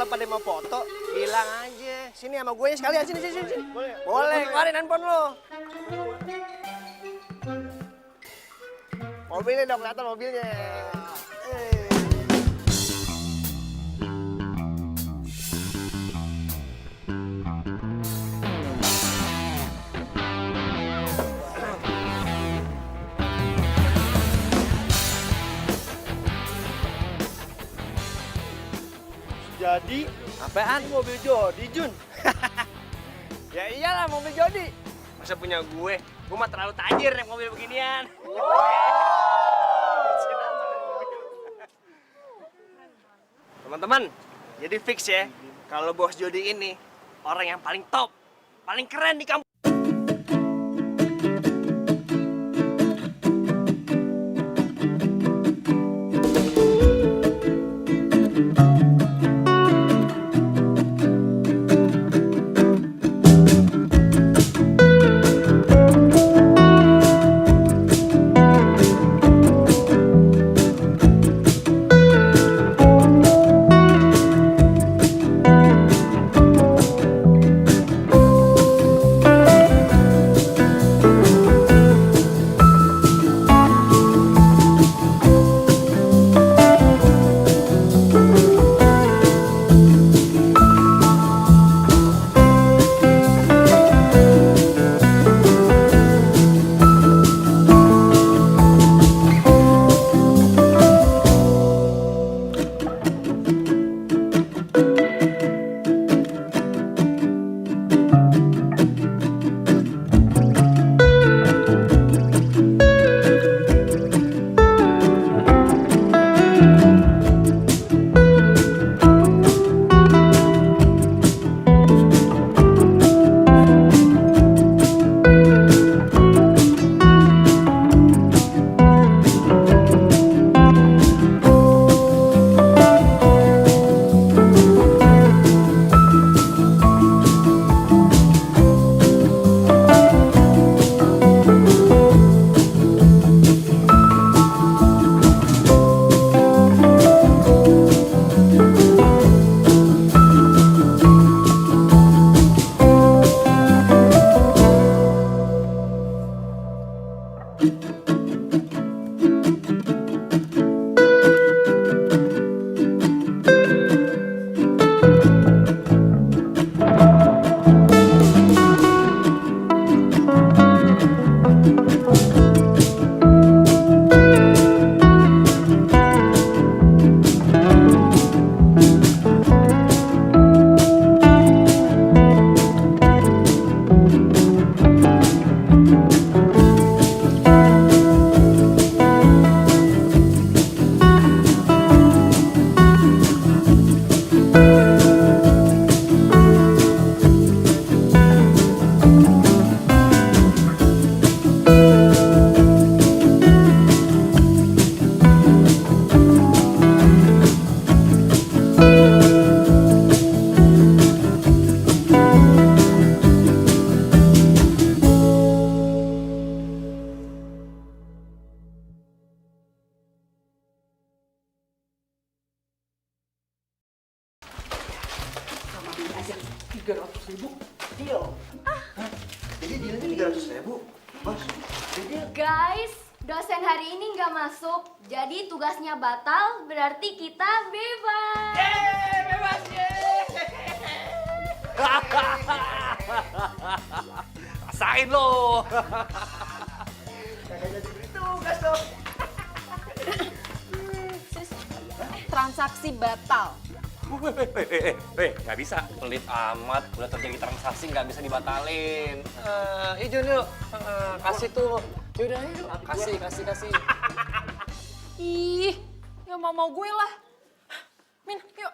kalau pada mau foto, bilang aja. Sini sama gue sekalian, sini, sini, sini. Boleh, keluarin handphone lo. Mobilnya dong, kelihatan mobilnya. Jadi, Apaan? mobil Jody, Jun. Ya iyalah mobil Jody. Masa punya gue? Gue mah terlalu tajir naik mobil beginian. Teman-teman, jadi fix ya. Kalau bos Jody ini orang yang paling top, paling keren di kampus. aja 300.000 Deal. Jadi dealnya 300.000, bos. Jadi Guys, dosen hari ini nggak masuk, jadi tugasnya batal, berarti kita bebas. bebas rasain lo. Kagak jadi beri tugas dong. Transaksi batal. Nggak bisa. Pelit amat. Udah terjadi transaksi nggak bisa dibatalin. Jun yuk. Kasih tuh. Yaudah yuk. Kasih. Ih, ya mau gue lah. Min, yuk.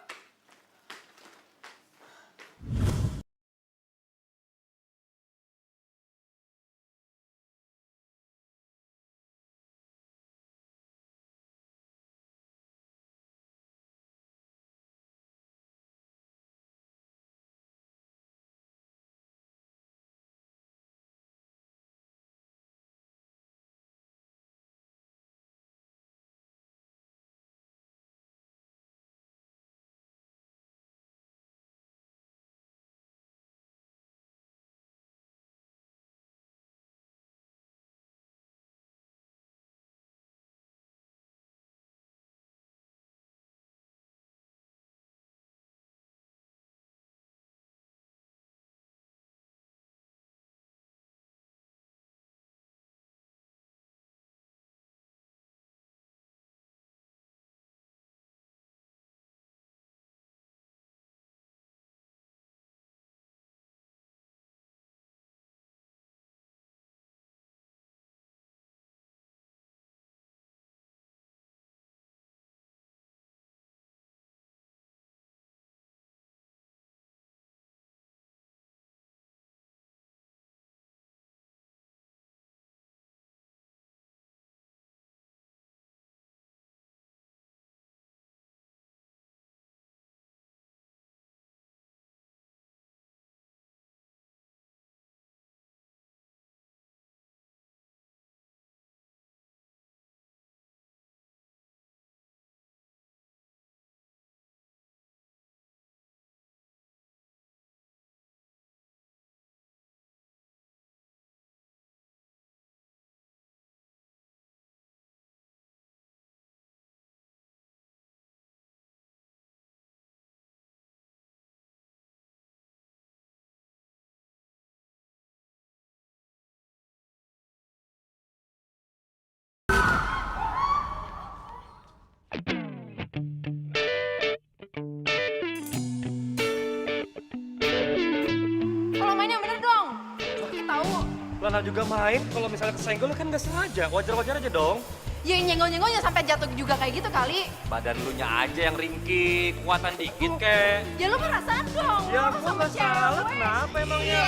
Lana juga main, kalau misalnya kesenggol kan nggak sengaja, wajar-wajar aja dong. Ya nyenggol-nyenggolnya sampai jatuh juga kayak gitu kali. Badan lu nya aja yang ringkih, kuatan dikit kek. Ya lu perasaan dong. Ya lu gua sama nggak salah, cewek. kenapa emangnya?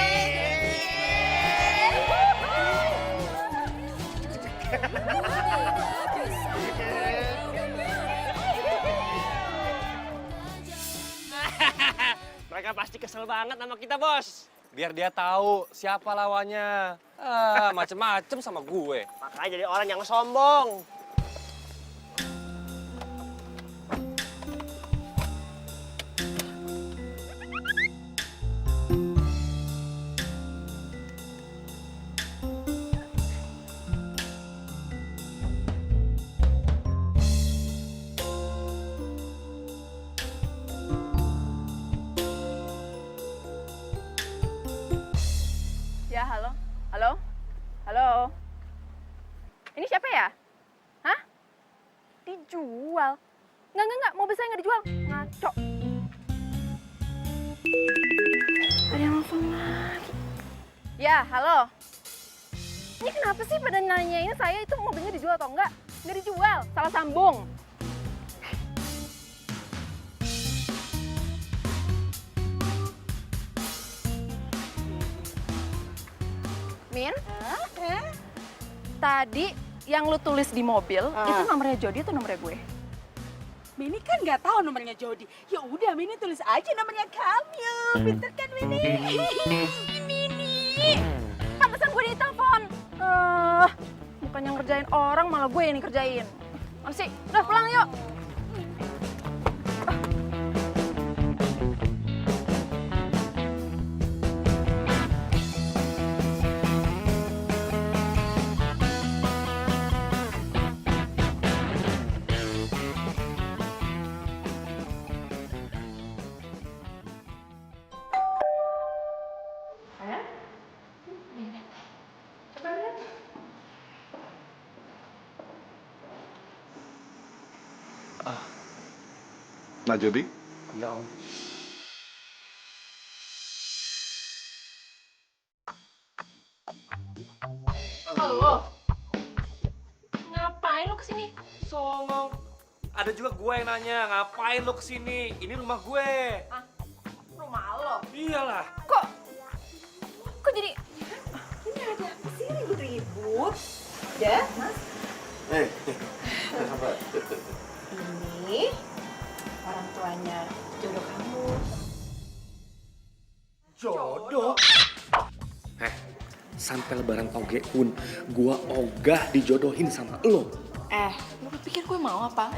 Mereka pasti kesel banget sama kita, Bos. Biar dia tahu siapa lawannya. Macem-macem sama gue. Makanya jadi orang yang sombong. Ya, halo. Halo? Halo? Ini siapa ya? Hah? Dijual? Enggak. Mobil saya nggak dijual. Ngaco. Ada yang nelfon lagi. Ya, halo. Ini kenapa sih pada nanyain saya itu mobilnya dijual atau enggak? Nggak dijual, salah sambung. Min? Tadi yang lu tulis di mobil, itu nomornya Jody atau nomornya gue? Mini kan nggak tahu nomornya Jody. Ya udah, Mini tulis aja nomornya kamu. Pinter kan, Mini? Mini! Pantesan gue ditelepon. Bukannya ngerjain orang, malah gue yang dikerjain. Mana sih? Udah pulang yuk. Nah, Jody, Ya om. Halo. Ngapain lu kesini? Songong. Ada juga gue yang nanya, ngapain lo kesini? Ini rumah gue. Rumah lo? Iyalah. Kok jadi... Ini ada apa sih ribut-ribut? Ya, Mas? Ini orang tuanya jodoh kamu. Jodoh? Sampai lebaran toge pun gua ogah dijodohin sama lo. Lu pikir gue mau apa?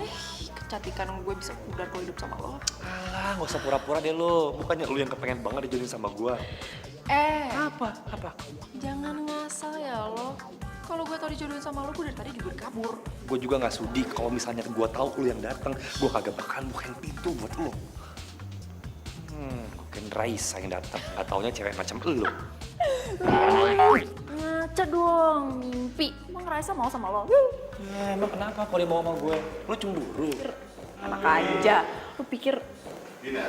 Kecantikan gue bisa pudar kalau hidup sama lo. Alah, nggak usah pura-pura deh lo. Bukannya lo yang kepengen banget dijodohin sama gua. Apa? Jangan ngasal ya lo. Kalau gue tau dijodohin sama lo, gue dari tadi juga udah kabur. Gue juga nggak sudi kalau misalnya gua tahu lo yang datang, gua kagak bakalan bukain pintu buat lo. Bukan Raisa yang datang, nggak taunya cewek macam lo. Ngaca dong, mimpi. Emang Raisa mau sama lo? Emang kenapa kalau dia mau sama gue? Lo cemburu? Enak aja. Lu pikir... Dina.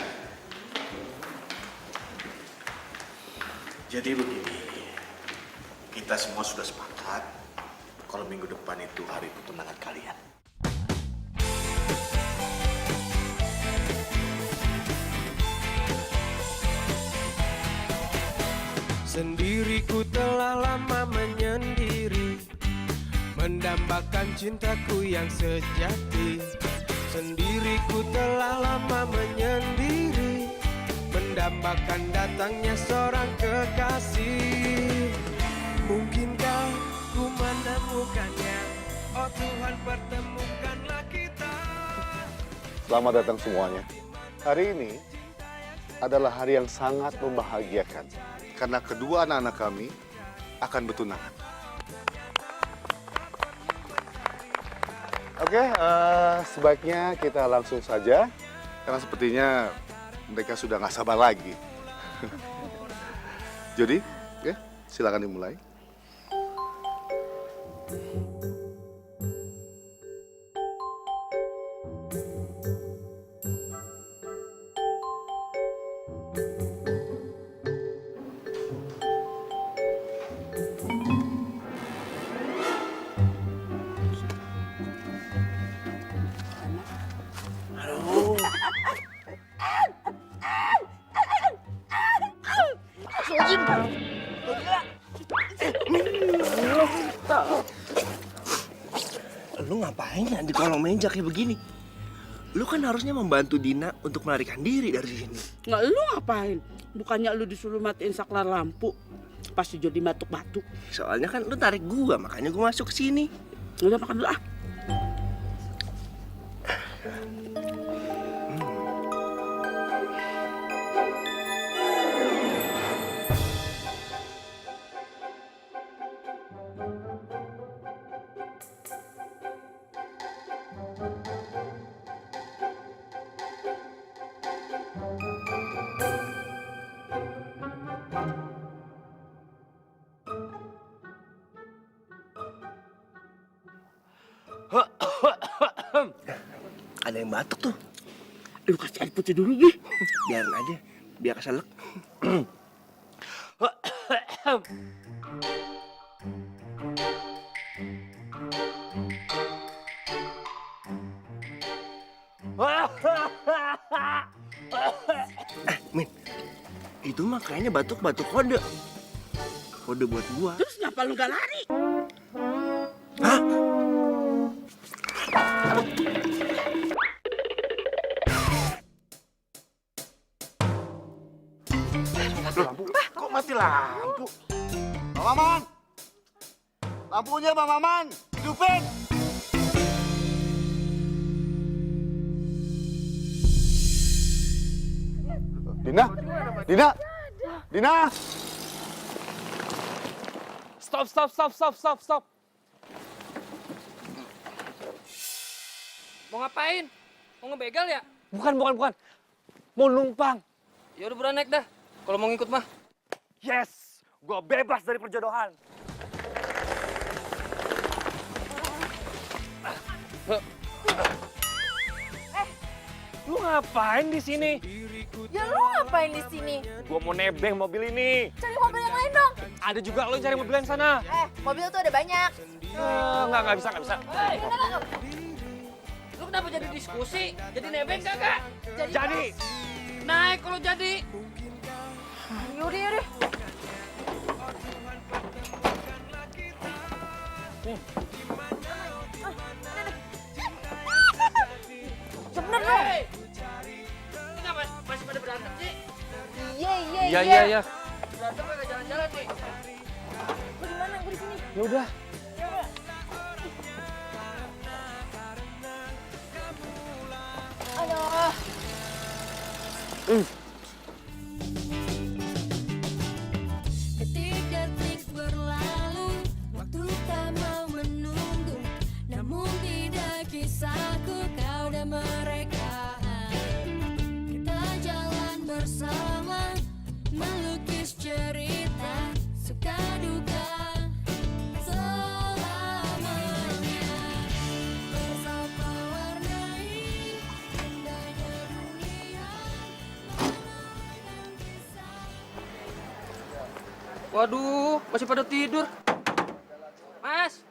Jadi begini, kita semua sudah sepakat kalau minggu depan itu hari pertunangan kalian. Sendiriku telah lama menyendiri, mendambakan cintaku yang sejati. Sendiriku telah lama menyendiri, mendambakan datangnya seorang kekasih. Mungkinkah ku menemukannya? Oh Tuhan, pertemukanlah kita. Selamat datang semuanya. Hari ini adalah hari yang sangat membahagiakan karena kedua anak-anak kami akan bertunangan. Oke, sebaiknya kita langsung saja karena sepertinya mereka sudah nggak sabar lagi. Jody, ya, silakan dimulai. Lu ngapain ya di kolong meja kayak begini? Lu kan harusnya membantu Dina untuk melarikan diri dari sini. Nggak, lu ngapain? Bukannya lu disuruh matiin saklar lampu. Pasti jadi batuk-batuk. Soalnya kan lu tarik gua, makanya gua masuk ke sini. Udah makan dulu ah. Ada yang batuk tuh. Lu kasih air putih dulu, Bi. Biarin aja, biar keselak. Min, itu mah kayaknya batuk-batuk kode. Kode buat gua. Terus ngapa lu gak lari? Hah? Kok mati lampu? Bang Maman! Lampunya Bang Maman! Hidupin! Dina! Dina! Dina! Stop. Mau ngapain? Mau ngebegal ya? Bukan. Mau numpang. Ya udah buruan naik dah. Kalau mau ngikut mah. Yes, gua bebas dari perjodohan. Lu ngapain di sini? Ya lu ngapain di sini? Gua mau nebeng mobil ini. Cari mobil yang lain dong. Ada juga lo yang cari mobil yang sana. Mobil tuh ada banyak. Nggak bisa. Hei! Lu kenapa jadi diskusi? Jadi nebeng kagak? Jadi. Naik kalau jadi. Yaudah. Bener dong. Hei! Ini ngapa masih pada berantem sih? Iya. Berantem kagak jalan-jalan nih. Lu di mana? Gue di sini. Ya udah. Aduh. Detik-detik berlalu, waktu tak mau menunggu. Namun tidak kisahku, kau dan mereka. Kita jalan bersama, melukis cerita, suka duka selamanya. Bersama warnai indahnya dunia, menonton kisah. Waduh, masih pada tidur. Mas,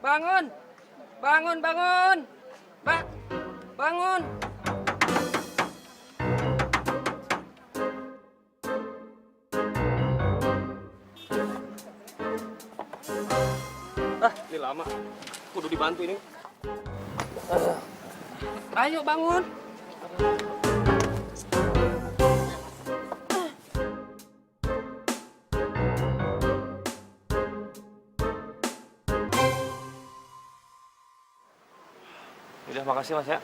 bangun. Bangun. Bangun. Ini lama. Kudu dibantu ini. Ayo bangun. Udah, makasih Mas ya.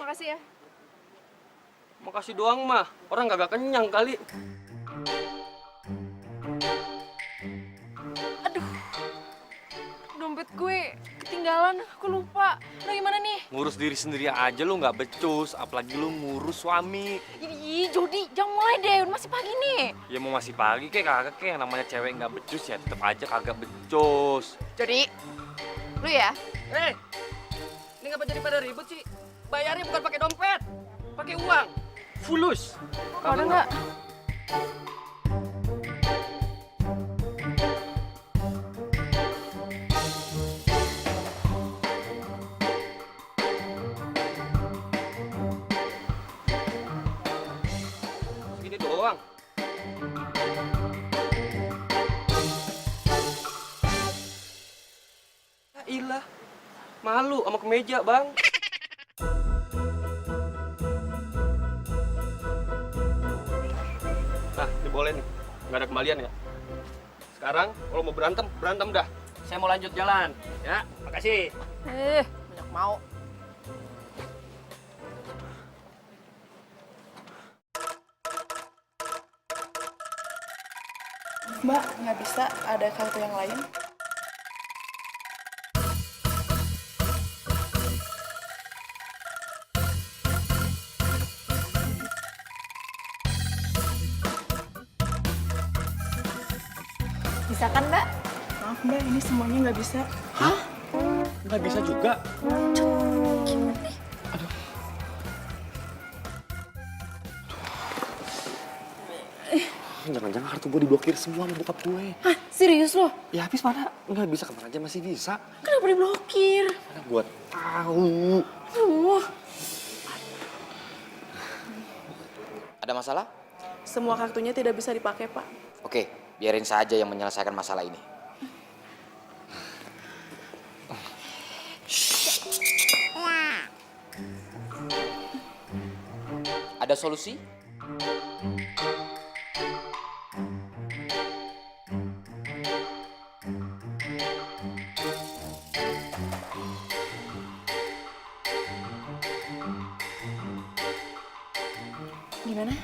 Makasih ya. Makasih doang mah. Orang kagak kenyang kali. Dompet gue ketinggalan. Aku lupa. Lu gimana nih? Ngurus diri sendiri aja lu nggak becus, apalagi lu ngurus suami. Ih, Jody, jangan mulai deh. Masih pagi nih. Ya mau masih pagi kagak yang namanya cewek nggak becus ya tetep aja kagak becus. Jody, lu ya? Ini ngapa jadi pada ribut sih? Bayarnya bukan pakai dompet, pakai uang. Fulus. Ada nggak? Segini doang. Ilah, malu sama kemeja, Bang. Nah, ini boleh nih. Nggak ada kembalian ya. Sekarang kalau mau berantem, berantem dah. Saya mau lanjut jalan. Ya, makasih. Banyak mau. Mbak, nggak bisa ada kartu yang lain? Bisa kan, Mbak? Maaf Mbak, ini semuanya nggak bisa. Nggak bisa juga. Jangan-jangan kartu gue diblokir semua sama bokap gue. Hah, serius loh? Ya habis mana? Nggak bisa, kemana aja masih bisa. Kenapa diblokir? Mana gue tahu. Aduh. Ada masalah? Semua kartunya tidak bisa dipakai, Pak. Oke, biarin saja yang menyelesaikan masalah ini. Ada solusi? Gimana?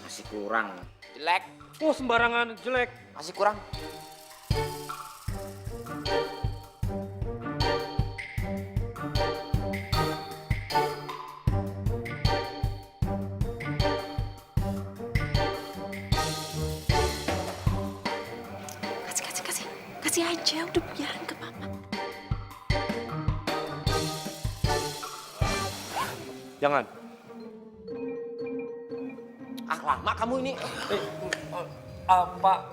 Masih kurang. Jelek. Oh, sembarangan jelek. Masih kurang. Kasih aja, udah biarin ke Papa. Jangan. Lama kamu ini. Apa?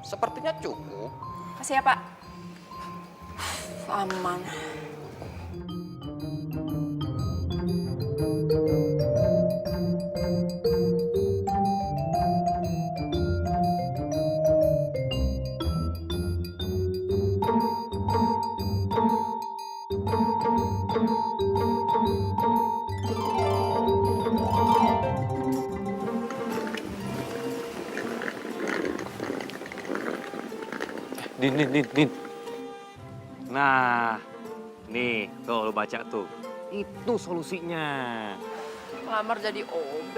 Sepertinya cukup. Kasih ya, Pak. Aman. Din. Nah, nih, tuh lo baca tuh. Itu solusinya. Lamar jadi OB.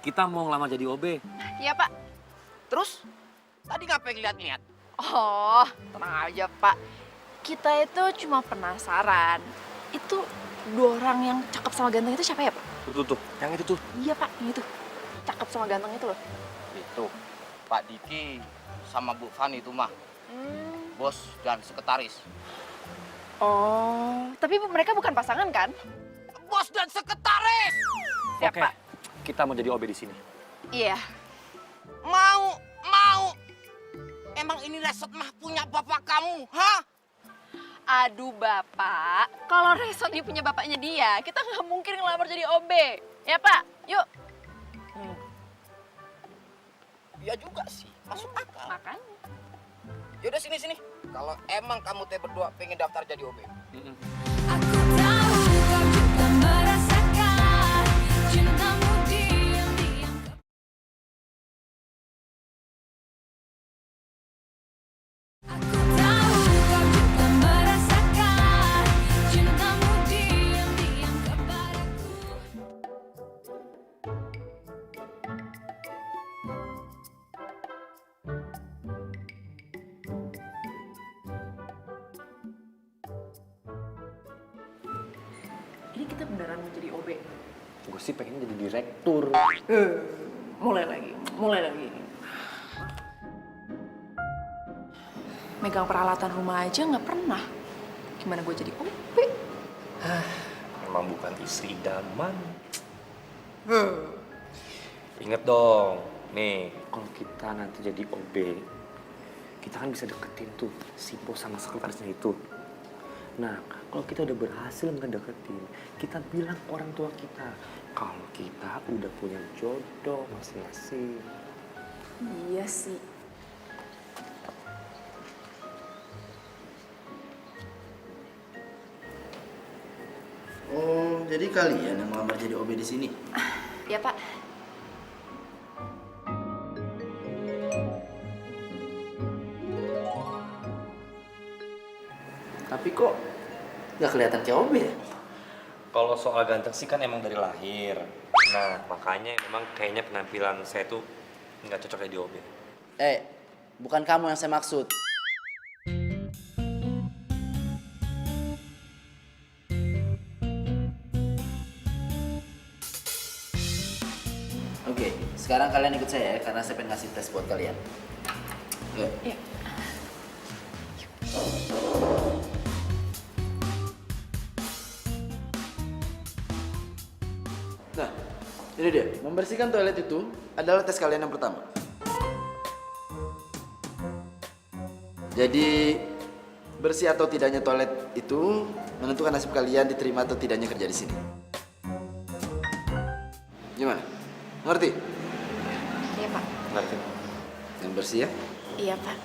Kita mau ngelamar jadi OB. Iya, Pak. Terus? Tadi ngapain lihat-lihat? Oh, tenang aja, Pak. Kita itu cuma penasaran. Itu dua orang yang cakep sama ganteng itu siapa ya, Pak? Tuh. Yang itu tuh. Iya, Pak, yang itu. Cakep sama ganteng itu loh. Itu, Pak Diki sama Bu Fani itu mah. Bos dan sekretaris. Oh, tapi mereka bukan pasangan kan? Bos dan sekretaris! Siap, Oke, Pak. kita mau jadi OB di sini. Iya. Mau. Emang ini resort mah punya bapak kamu, hah? Aduh, Bapak. Kalau resort ini punya bapaknya dia, kita nggak mungkin ngelamar jadi OB. Ya, Pak? Yuk. Iya juga sih, masuk akal. Makanya. Yaudah sini. Kalau emang kamu teh berdua pengen daftar jadi OB. Aku tahu kau juga merasakan cintamu diam-diam. Aku tahu kau juga merasakan cintamu diam-diam kepadaku. Ini kita beneran mau jadi OB. Gue sih pengen jadi direktur. Mulai lagi. Megang peralatan rumah aja nggak pernah. Gimana gue jadi OB? Emang bukan istri idaman. Ingat dong, nih kalau kita nanti jadi OB, kita kan bisa deketin tuh si bos sama sekretarisnya itu. Nah, kalau kita udah berhasil ngedeketin, kita bilang ke orang tua kita kalau kita udah punya jodoh masing-masing. Iya sih. Oh, jadi kalian yang melamar jadi OB di sini? Ya Pak. Tapi kok nggak kelihatan kayak OB ya? Kalau soal ganteng sih kan emang dari lahir. Nah, makanya memang kayaknya penampilan saya tuh nggak cocok jadi OB. Bukan kamu yang saya maksud. Oke, sekarang kalian ikut saya ya, karena saya pengen ngasih tes buat kalian. Yuk. Iya. Nah, ini dia. Membersihkan toilet itu adalah tes kalian yang pertama. Jadi, bersih atau tidaknya toilet itu menentukan nasib kalian diterima atau tidaknya kerja di sini. Gimana? Ngerti? Iya Pak. Ngerti? Yang bersih ya? Iya Pak.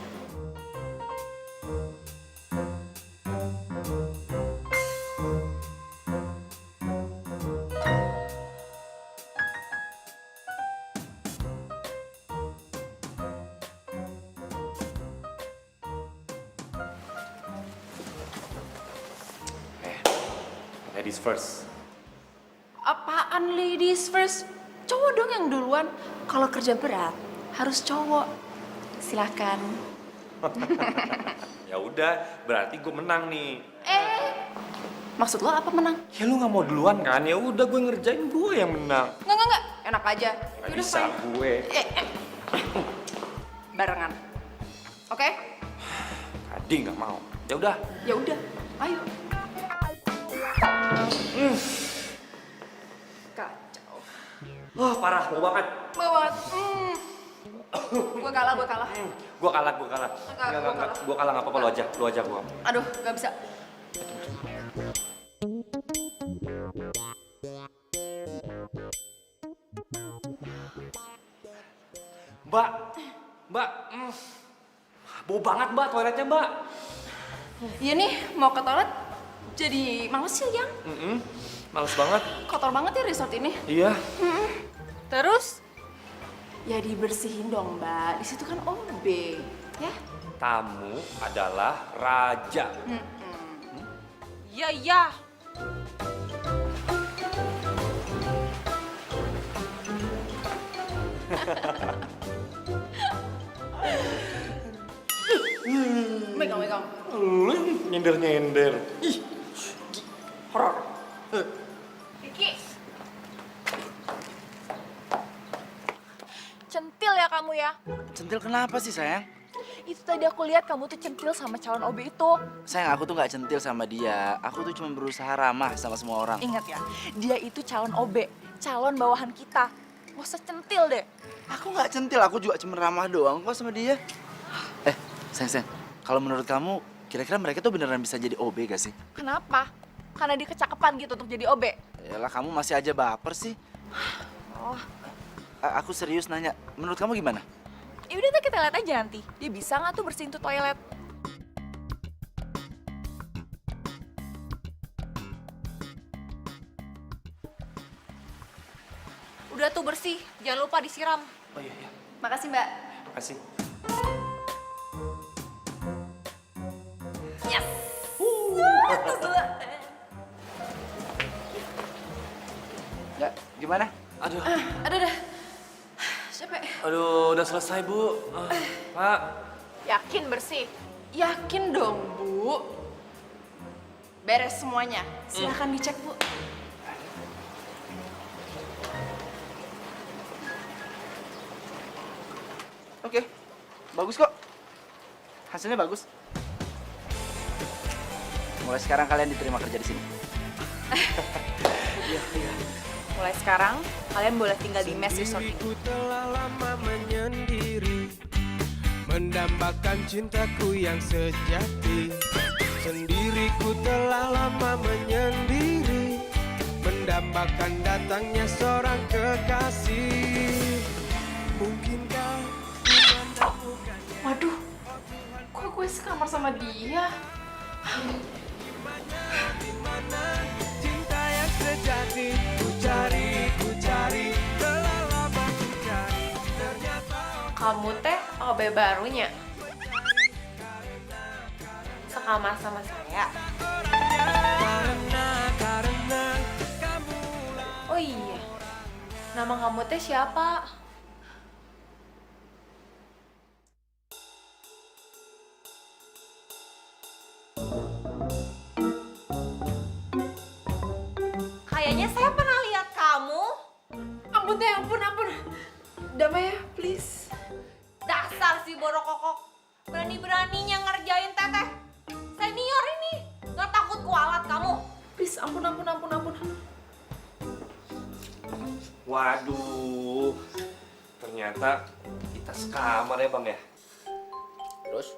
Ladies first. Apaan ladies first? Cowok dong yang duluan. Kalau kerja berat harus cowok. Silakan. Ya udah, berarti gue menang nih. Maksud lo apa menang? Ya lu nggak mau duluan kan? Ya udah gue ngerjain, gue yang menang. Enggak. Enak aja. Nggak Yaudah, bisa fine. gue. Barengan. Oke? Tadi nggak mau. Ya udah. Ya udah. Ayo. Kacau. Wah parah, bau banget. Banget. Gue kalah. Gue kalah. Enggak, Gue kalah nggak apa-apa, lu aja gue. Aduh, gak bisa. Mbak, bau banget mbak toiletnya mbak. Iya nih, mau ke toilet jadi males sih yang. Males banget. Kotor banget ya resort ini. Iya. Terus? Ya dibersihin dong mbak, di situ kan OB, ya? Tamu adalah raja. Iya. Megang. Lu nyender. Ih, horor. Vicky. Centil ya kamu ya? Centil kenapa sih sayang? Itu tadi aku lihat kamu tuh centil sama calon OB itu. Sayang, aku tuh nggak centil sama dia. Aku tuh cuma berusaha ramah sama semua orang. Ingat ya, dia itu calon OB, calon bawahan kita. Gak usah centil deh. Aku nggak centil, aku juga cuma ramah doang kok sama dia. Sayang, kalau menurut kamu, kira-kira mereka tuh beneran bisa jadi OB gak sih? Kenapa? Karena dia kecakepan gitu untuk jadi OB. Yalah, kamu masih aja baper sih. Oh, Aku serius nanya, menurut kamu gimana? Ya udah kita lihat aja nanti. Dia bisa nggak tuh bersihin tuh toilet? Udah tuh bersih, jangan lupa disiram. Oh iya, iya. Makasih Mbak. Makasih. Yes. Ya, gimana? Aduh. Aduh dah. Capek. Aduh, udah selesai, Bu. Pak. Yakin bersih? Yakin dong, Bu. Beres semuanya. Silahkan dicek, Bu. Oke, bagus kok. Hasilnya bagus. Mulai sekarang kalian diterima kerja di sini. Mulai sekarang, kalian boleh tinggal di mes resort ini. Sendiriku telah lama menyendiri, mendambakan cintaku yang sejati. Sendiriku telah lama menyendiri, mendambakan datangnya seorang kekasih. Mungkinkah ku menemukannya? Waduh, kok gue sekamar sama dia? Dimana cinta yang sejati? Ku cari, telah lama ku cari. Ternyata Kamu teh OB barunya? Sekamar sama saya? karena kamu Oh iya, nama kamu teh siapa? Kayaknya saya pernah lihat kamu. Ampun teh, ampun. Damai ya, please. Dasar si borokokok. Berani-beraninya ngerjain teteh. Senior ini. Gak takut kualat kamu. Please, ampun. Waduh. Ternyata kita sekamar ya, Bang ya. Terus?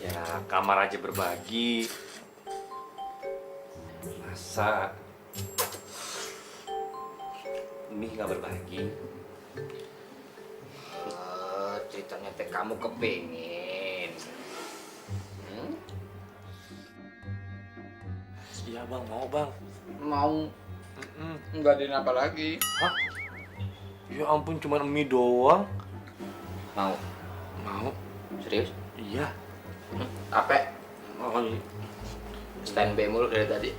Ya, kamar aja berbagi. Masa ini nggak berbagi? Ceritanya teh kamu kepengen. Iya, Bang, mau, Bang. Mau? Nggak ada apa lagi. Hah? Ya ampun, cuma mie doang. Mau? Mau? Serius? Iya. Apa? Oh, iya. Standby mulu dari tadi.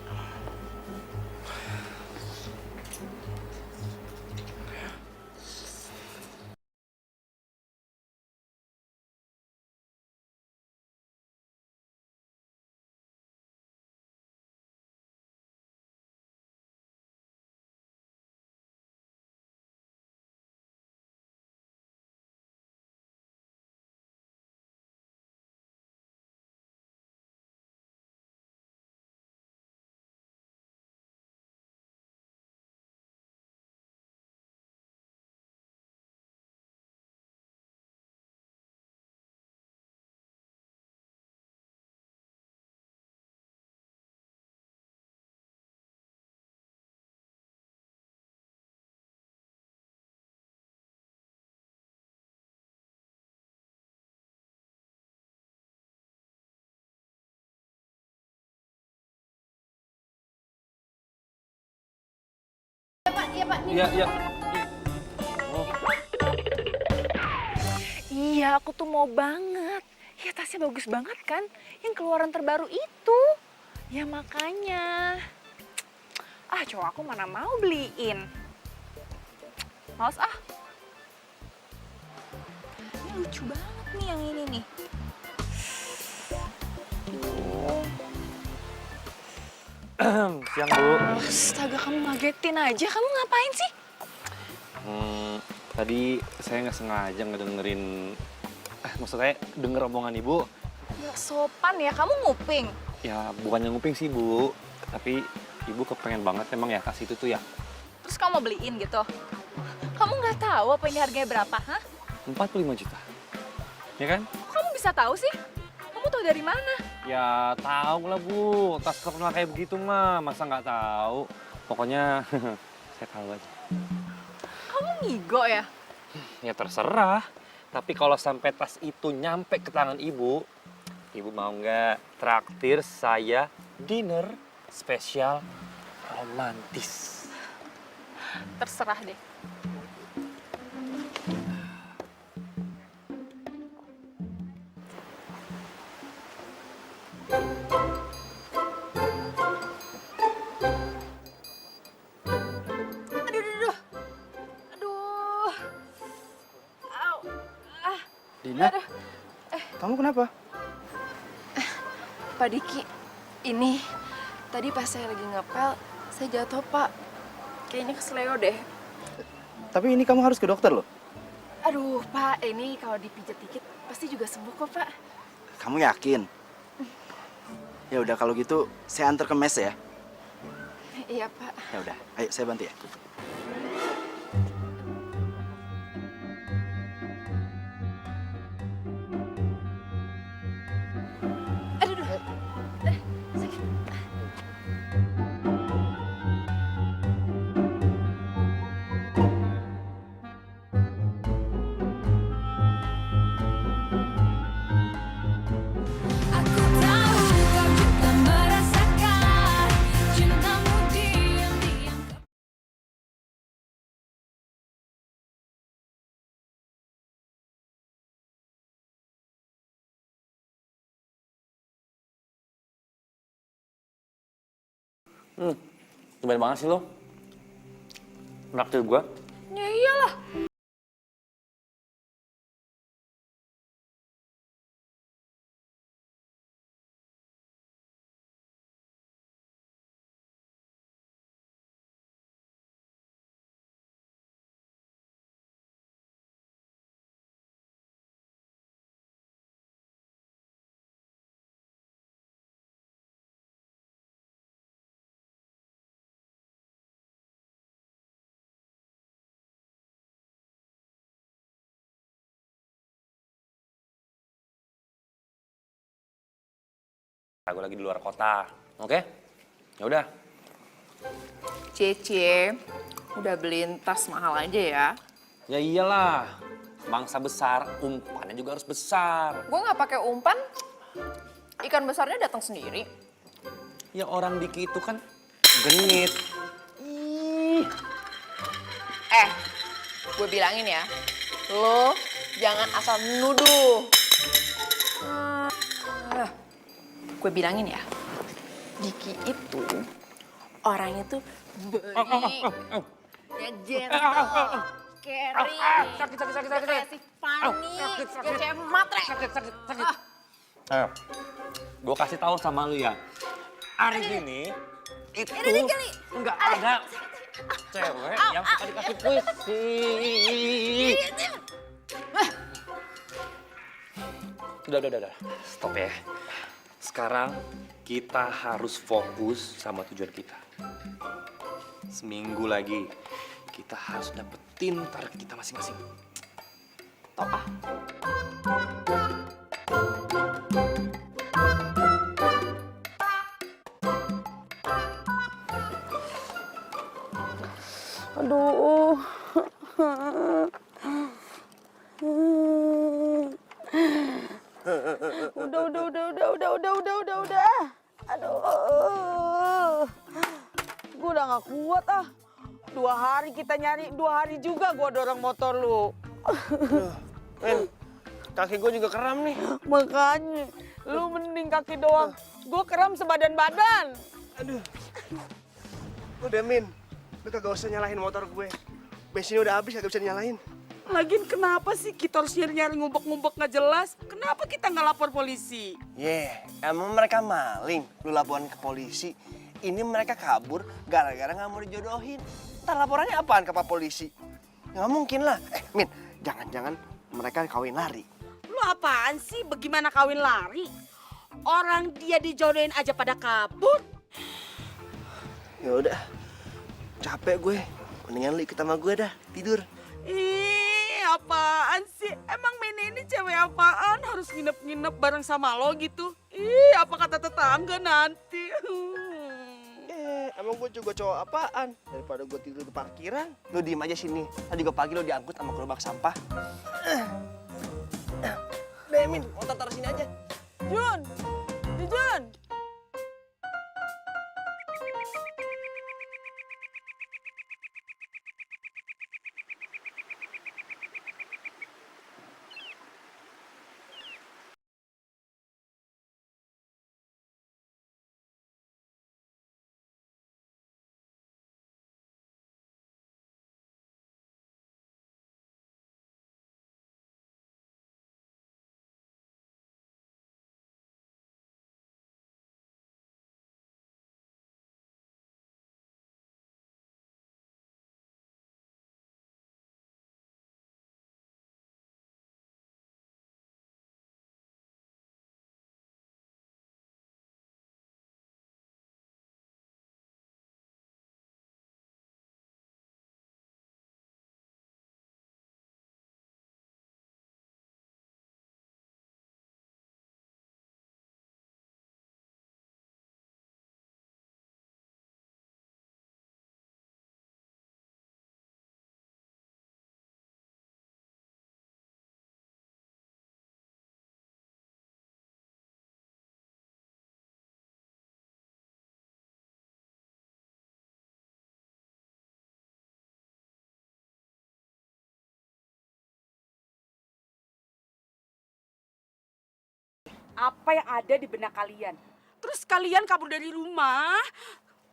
Iya. Iya, aku tuh mau banget. Ya tasnya bagus banget kan? Yang keluaran terbaru itu. Ya makanya. Ah, cowok aku mana mau beliin. Males ah. Ini lucu banget nih yang ini nih. Siang, Bu. Astaga, kamu ngagetin aja. Kamu ngapain sih? Tadi saya nggak sengaja ngedengerin, maksud saya denger omongan Ibu. Gak sopan ya, kamu nguping. Ya, bukannya nguping sih, Bu. Tapi Ibu kepengen banget emang ya kasih itu tuh ya. Terus kamu mau beliin gitu? Kamu nggak tahu apa ini harganya berapa, hah? 45 juta. Ya kan? Kok kamu bisa tahu sih? Kamu tahu dari mana? Ya tahu lah, Bu. Tas terkenal kayak begitu mah, masa nggak tahu. Pokoknya saya tahu aja. Kamu ngigo ya? Ya terserah. Tapi kalau sampai tas itu nyampe ke tangan ibu, ibu mau nggak traktir saya dinner spesial romantis? Terserah deh. Aduh. Au. Ah. Dina, kamu kenapa? Pak Diki, ini tadi pas saya lagi ngapel, saya jatuh Pak. Kayaknya kesleo deh. Tapi ini kamu harus ke dokter loh. Aduh Pak, ini kalau dipijat dikit pasti juga sembuh kok Pak. Kamu yakin? Ya udah kalau gitu saya antar ke mes ya. Iya Pak. Ya udah, ayo saya bantu ya. Aku tahu kau juga merasakan cintamu diam-diam. Tumben banget sih lo. Naktir gua. Ya iyalah. Gue lagi di luar kota, oke? Ya udah. Cece, udah beliin tas mahal aja ya. Ya iyalah, bangsa besar, umpannya juga harus besar. Gue nggak pakai umpan, ikan besarnya datang sendiri. Ya orang Diki itu kan genit. Gue bilangin ya, lo jangan asal nuduh. Gue bilangin ya, Diki itu orangnya tuh baik, ya gentle, caring, agresif, panik, cewek matre. Gue kasih tahu sama lu ya, hari ini itu nggak ada cewek yang suka dikasih puisi. Udah. Stop ya. Sekarang kita harus fokus sama tujuan kita. Seminggu lagi kita harus dapetin target kita masing-masing. Top ah. Aduh. Udah. Aduh. Gue udah gak kuat ah. 2 hari kita nyari, 2 hari juga gue dorong motor lu. Men, kaki gue juga kram nih. Makanya, lu mending kaki doang. Gue kram sebadan-badan. Aduh. Udah, Min. Lu kagak usah nyalahin motor gue. Bensinnya udah habis, kagak bisa nyalahin. Lagian kenapa sih kita harus nyari-nyari ngumpet-ngumpet nggak jelas? Kenapa kita nggak lapor polisi? Emang mereka maling, lu laporan ke polisi. Ini mereka kabur gara-gara nggak mau dijodohin. Ntar laporannya apaan ke Pak Polisi? Nggak mungkin lah. Min, jangan-jangan mereka kawin lari. Lu apaan sih? Bagaimana kawin lari? Orang dia dijodohin aja pada kabur. Ya udah, capek gue. Mendingan lu ikut sama gue dah, tidur. Ih, apaan sih? Emang Mini ini cewek apaan? Harus nginep-nginep bareng sama lo gitu? Ih, apa kata tetangga nanti? Emang gue juga cowok apaan? Daripada gue tidur di parkiran, lu diem aja sini. Tadi juga pagi lu diangkut sama gerobak sampah. deh, Min. Motor taruh sini aja. Jun, Jun. Apa yang ada di benak kalian? Terus kalian kabur dari rumah,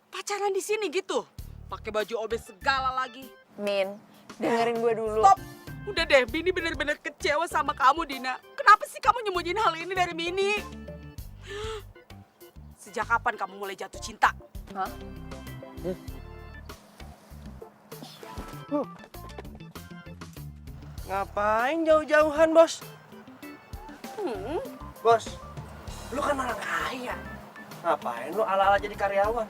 pacaran di sini gitu? Pakai baju OB segala lagi. Min, dengerin gue dulu. Stop! Udah deh, Mini bener-bener kecewa sama kamu, Dina. Kenapa sih kamu nyembunyiin hal ini dari Mini? Sejak kapan kamu mulai jatuh cinta? Hah? Ngapain jauh-jauhan, Bos? Bos, lu kan orang kaya. Ngapain lu ala-ala jadi karyawan?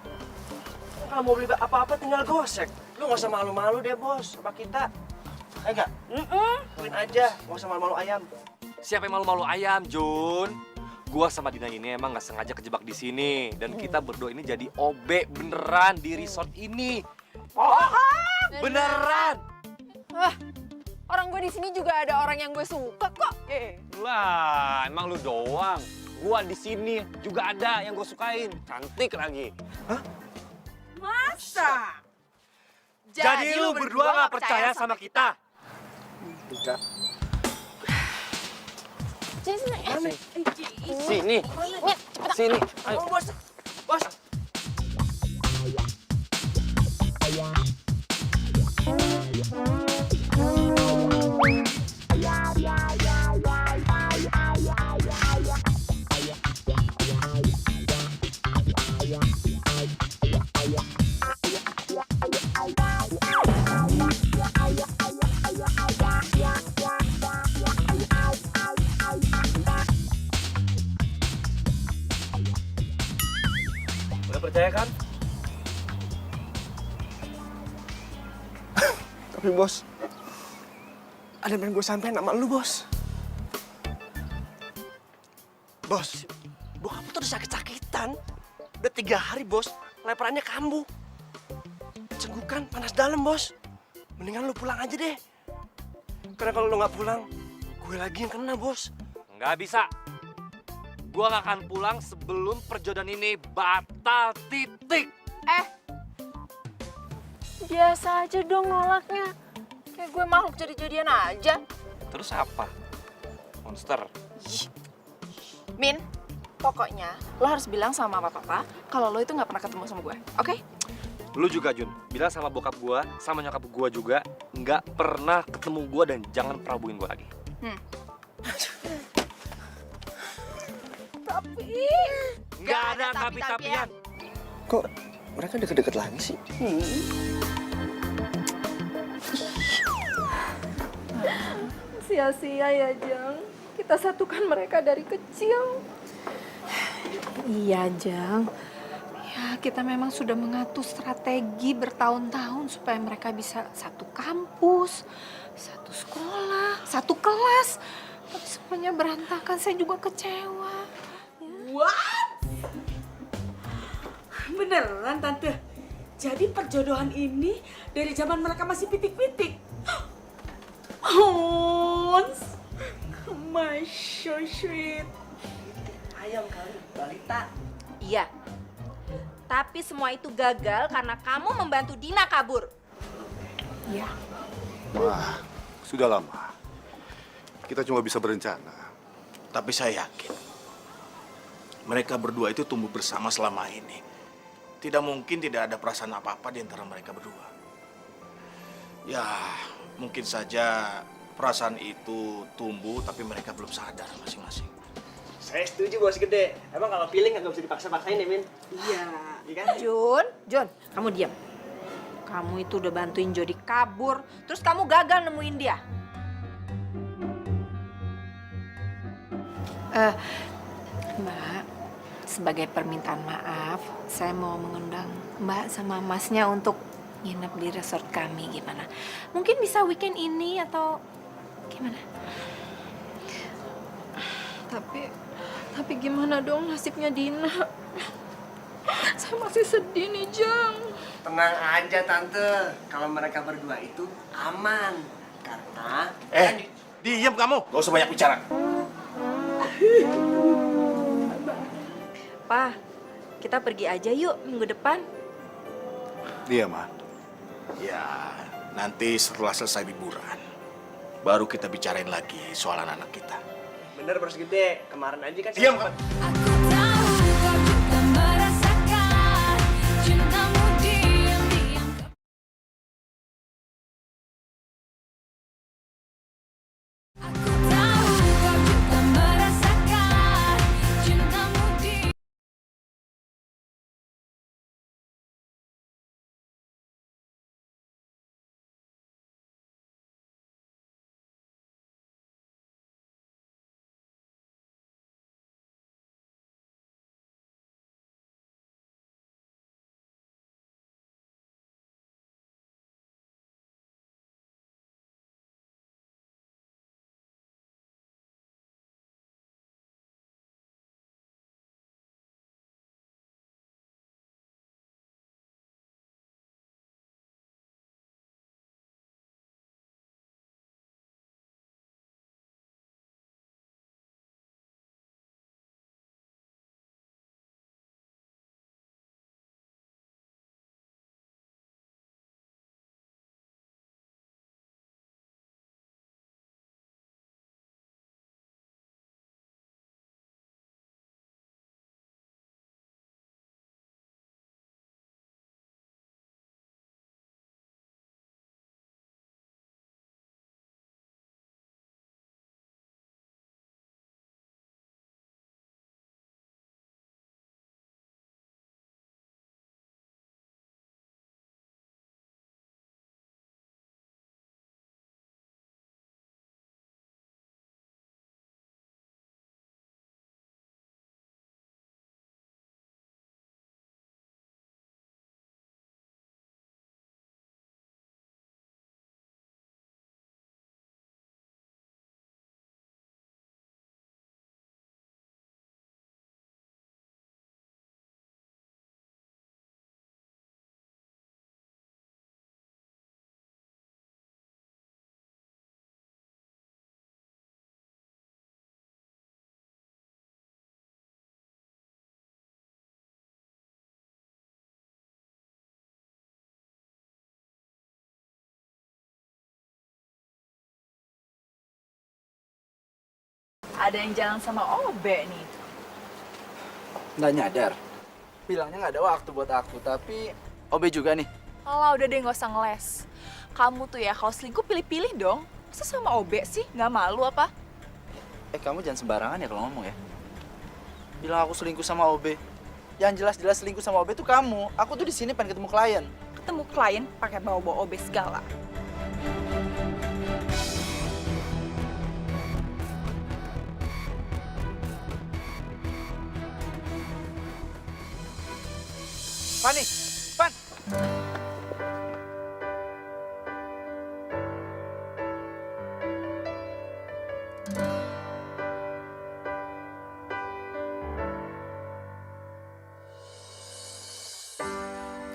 Kalau mau beli apa-apa tinggal gosek. Lu nggak usah malu-malu deh, Bos, sama kita. Enggak? Lakuin aja, nggak usah malu-malu ayam. Siapa yang malu-malu ayam, Jun? Gua sama Dina ini emang nggak sengaja kejebak di sini dan kita berdua ini jadi OB beneran di resort ini. Beneran? Orang gue di sini juga ada orang yang gue suka kok. Lah, emang lu doang. Gua di sini juga ada yang gue sukain. Cantik lagi. Masa? Jadi lu berdua nggak percaya sama kita? Enggak. Sini. Sini. Ayo. Bos. Bos. Udah percaya kan? Tapi Bos, ada yang pengen gue sampein sama lu, Bos. Bos, bokap tuh udah sakit-sakitan. Udah 3 hari, Bos. Leperannya kambuh. Cenggukan, panas dalam, Bos. Mendingan lu pulang aja deh. Karena kalau lu nggak pulang, gue lagi yang kena, Bos. Nggak bisa. Gua nggak akan pulang sebelum perjodohan ini batal titik. Biasa aja dong nolaknya. Kayak gue makhluk jadi-jadian aja. Terus apa? Monster. Min, pokoknya lo harus bilang sama papa kalau lo itu nggak pernah ketemu sama gue, oke? Lu juga, Jun. Bilang sama bokap gua, sama nyokap gua juga, nggak pernah ketemu gua dan jangan pernah hubungin gua lagi. Tapi... Nggak ada tapi-tapian. Kok mereka deket-deket lagi sih? Sia-sia ya, Jang. Kita satukan mereka dari kecil. Iya, Jang. Ya, kita memang sudah mengatur strategi bertahun-tahun supaya mereka bisa satu kampus, satu sekolah, satu kelas. Tapi semuanya berantakan, saya juga kecewa. What? Beneran, Tante? Jadi perjodohan ini dari zaman mereka masih pitik-pitik? Hans, my so sweet. Ayam kali, balita. Iya. Tapi semua itu gagal karena kamu membantu Dina kabur. Iya. Wah, sudah lama. Kita cuma bisa berencana. Tapi saya yakin mereka berdua itu tumbuh bersama selama ini. Tidak mungkin tidak ada perasaan apa-apa di antara mereka berdua. Ya, mungkin saja perasaan itu tumbuh tapi mereka belum sadar masing-masing. Saya setuju bos gede. Emang kalau feeling nggak bisa dipaksa-paksain ya, Min? Iya. Iya kan? Jun, kamu diam. Kamu itu udah bantuin Jody kabur, terus kamu gagal nemuin dia. Mbak, sebagai permintaan maaf, saya mau mengundang Mbak sama Masnya untuk nginep di resort kami, gimana? Mungkin bisa weekend ini atau gimana? Tapi gimana dong nasibnya Dina? Saya masih sedih nih, Jang. Tenang aja tante, kalau mereka berdua itu aman. Karena Diam kamu, gak usah banyak bicara. Pa, kita pergi aja yuk minggu depan. Iya, Ma. Ya, nanti setelah selesai liburan, baru kita bicarain lagi soal anak-anak kita. bener bos gede, kemarin aja kan Diam, sempet- Aku tahu kau juga merasakan cintamu diam-diam. Aku tahu kau juga merasakan cintamu diam. Ada yang jalan sama Obe nih. Nggak nyadar. Bilangnya nggak ada waktu buat aku, tapi Obe juga nih. Alah, udah deh nggak usah ngeles. Kamu tuh ya kalau selingkuh pilih-pilih dong. Masa sama Obe sih? Nggak malu apa? Kamu jangan sembarangan ya kalau ngomong ya. Bilang aku selingkuh sama Obe. Yang jelas-jelas selingkuh sama Obe tuh kamu. Aku tuh di sini pengen ketemu klien. Ketemu klien pakai bawa-bawa Obe segala. Fani, Fan.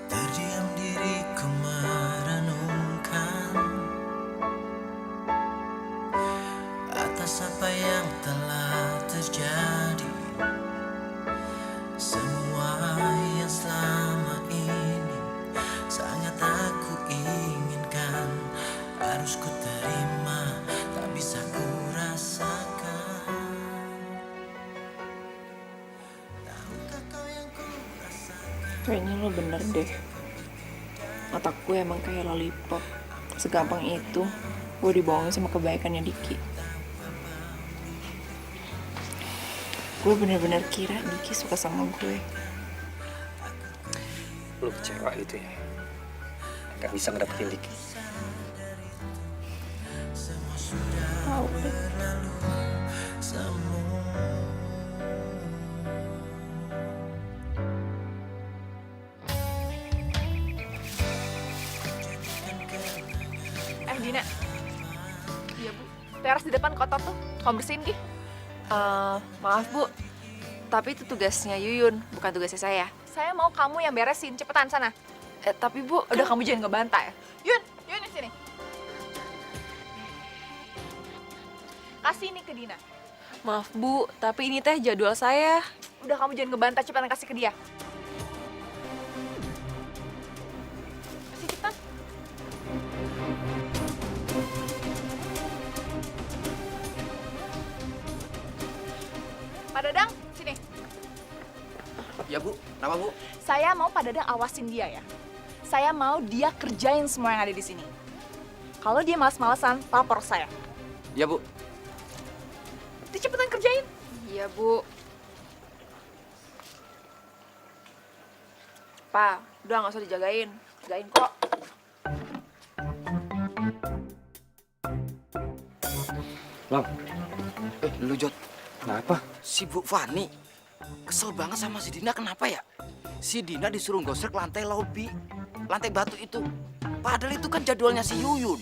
Terdiam diriku merenungkan atas apa yang Kayaknya lo bener deh. Otak gue emang kayak lollipop. Segampang itu gue dibohongin sama kebaikannya Diki. Gue bener-bener kira Diki suka sama gue. Lu kecewa gitu ya? Gak bisa ngedapetin Diki. Tahu deh. Dina. Iya, Bu. Teras di depan kotor tuh. Kamu bersihin, Ki. Maaf Bu, tapi itu tugasnya Yuyun, bukan tugasnya saya. Saya mau kamu yang beresin. Cepetan sana. Tapi Bu, Udah kamu jangan ngebantah ya. Yun di sini. Kasih ini ke Dina. Maaf Bu, tapi ini teh jadwal saya. Udah kamu jangan ngebantah, cepetan kasih ke dia. Kasih cepetan. Pak Dadang, sini. Ya Bu, kenapa Bu? Saya mau Pak Dadang awasin dia ya. Saya mau dia kerjain semua yang ada di sini. Kalau dia malas-malasan, lapor saya. Ya Bu. Cepetan kerjain. Iya Bu. Pa, udah nggak usah dijagain. Jagain kok. Lang. Lu Jod. Kenapa? Si Bu Fani kesel banget sama si Dina, kenapa ya? Si Dina disuruh gosrek lantai lobi, lantai batu itu. Padahal itu kan jadwalnya si Yuyun.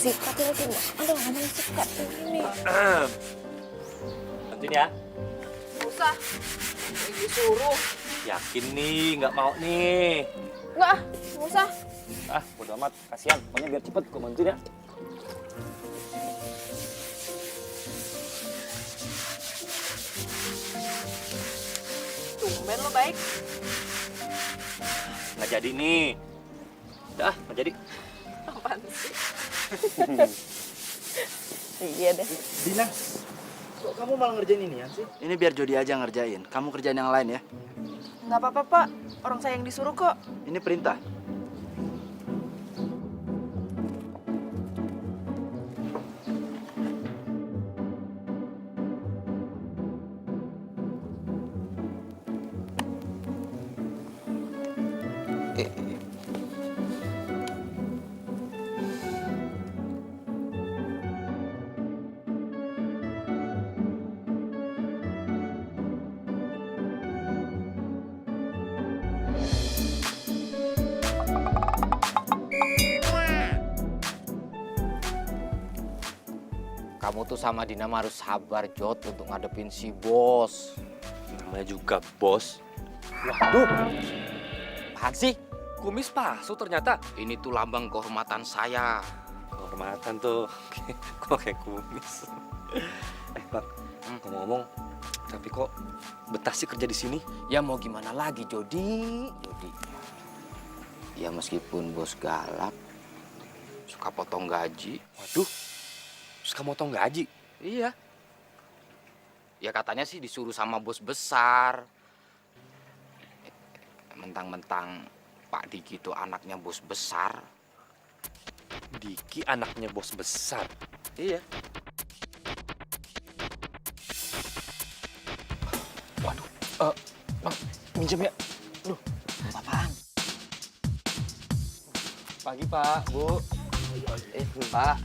Sikat itu, aduh ngomong sikat ini. Bantuin ya. Gak usah, disuruh. Yakin nih, nggak mau nih. Nggak usah. Bodo amat, kasihan. Pokoknya biar cepet, gue bantuin ya. Tumben lo baik. Nggak jadi nih. Udah, nggak jadi. Apaan sih? Iya deh. Dina, kok kamu malah ngerjain ini ya sih? Ini biar Jody aja ngerjain. Kamu kerjain yang lain ya. Nggak apa-apa Pak, orang saya yang disuruh kok. Ini perintah. Kamu tuh sama Dina mah harus sabar, Jod, untuk ngadepin si bos. Namanya juga bos. Waduh, apaan sih? Kumis palsu ternyata. Ini tuh lambang kehormatan saya. Kehormatan tuh, kok kayak kumis. Bang, ngomong-ngomong, tapi kok betah sih kerja di sini? Ya mau gimana lagi, Jody? Ya meskipun bos galak, suka potong gaji. Waduh, suka motong gaji? Iya. Ya katanya sih disuruh sama bos besar. Mentang-mentang Pak Diki itu anaknya bos besar. Diki anaknya bos besar? Iya. Waduh, Bang, minjem ya? Duh, apaan? Pagi Pak, Bu. Pak.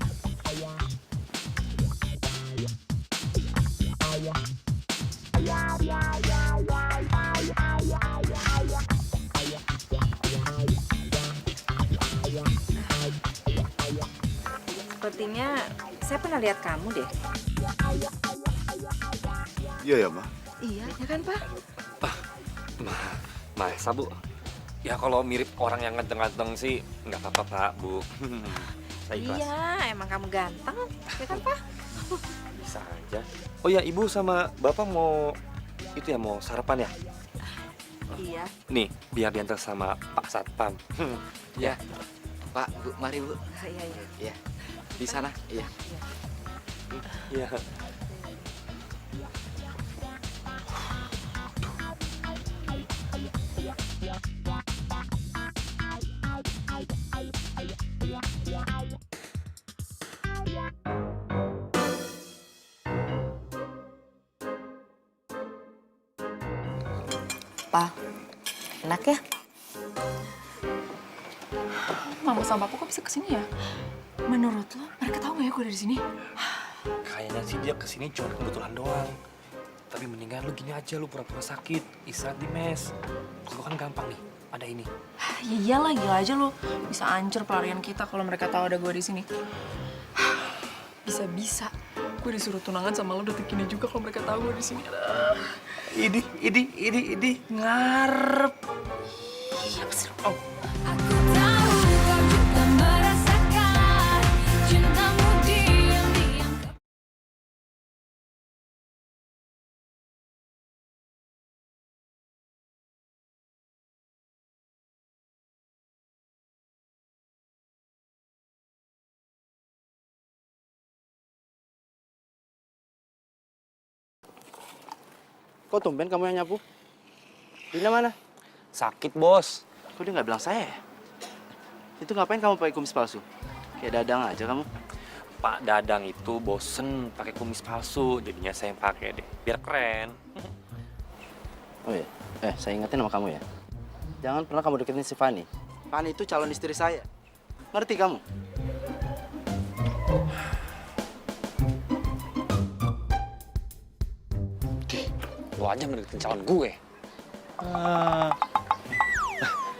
Sepertinya saya pernah lihat kamu deh. Iya ya, Ma. Iya, ya kan Pak? Masa Bu? Ya kalau mirip orang yang ganteng-ganteng sih nggak apa-apa Pak, Bu. Saya ikhlas. Iya, emang kamu ganteng, ya kan Pak? Bisa aja. Oh ya, Ibu sama Bapak mau itu ya, mau sarapan ya? Iya. Nih, biar diantar sama Pak Satpam. Ya, Pak, Bu, mari Bu. Iya, iya. Iya, di sana. Iya. Iya. Pa, enak ya? Mama sama Papa kok bisa kesini ya? Menurut lo, mereka tahu nggak ya gue ada di sini? Kayaknya sih dia kesini cuma kebetulan doang. Tapi mendingan lu gini aja, lu pura-pura sakit, istirahat di mes. Kalau kan gampang nih, ada ini. Ya iyalah, gila aja lo. Bisa hancur pelarian kita kalau mereka tahu ada gue di sini. Bisa-bisa gue disuruh tunangan sama lo detik ini juga kalau mereka tahu gue di sini. Idi, ngarep. Siapa sih? Oh. Aku tahu kau juga merasakan cintamu diam-diam. Kok tumben kamu yang nyapu? Dina mana? Sakit, Bos. Kok dia nggak bilang saya ya? Itu ngapain kamu pakai kumis palsu? Kayak Dadang aja kamu. Pak Dadang itu bosen pakai kumis palsu, jadinya saya yang pakai deh, biar keren. Oh iya, saya ingetin sama kamu ya. Jangan pernah kamu deketin si Fani. Fani itu calon istri saya. Ngerti kamu? Lo aja mendeketin calon gue.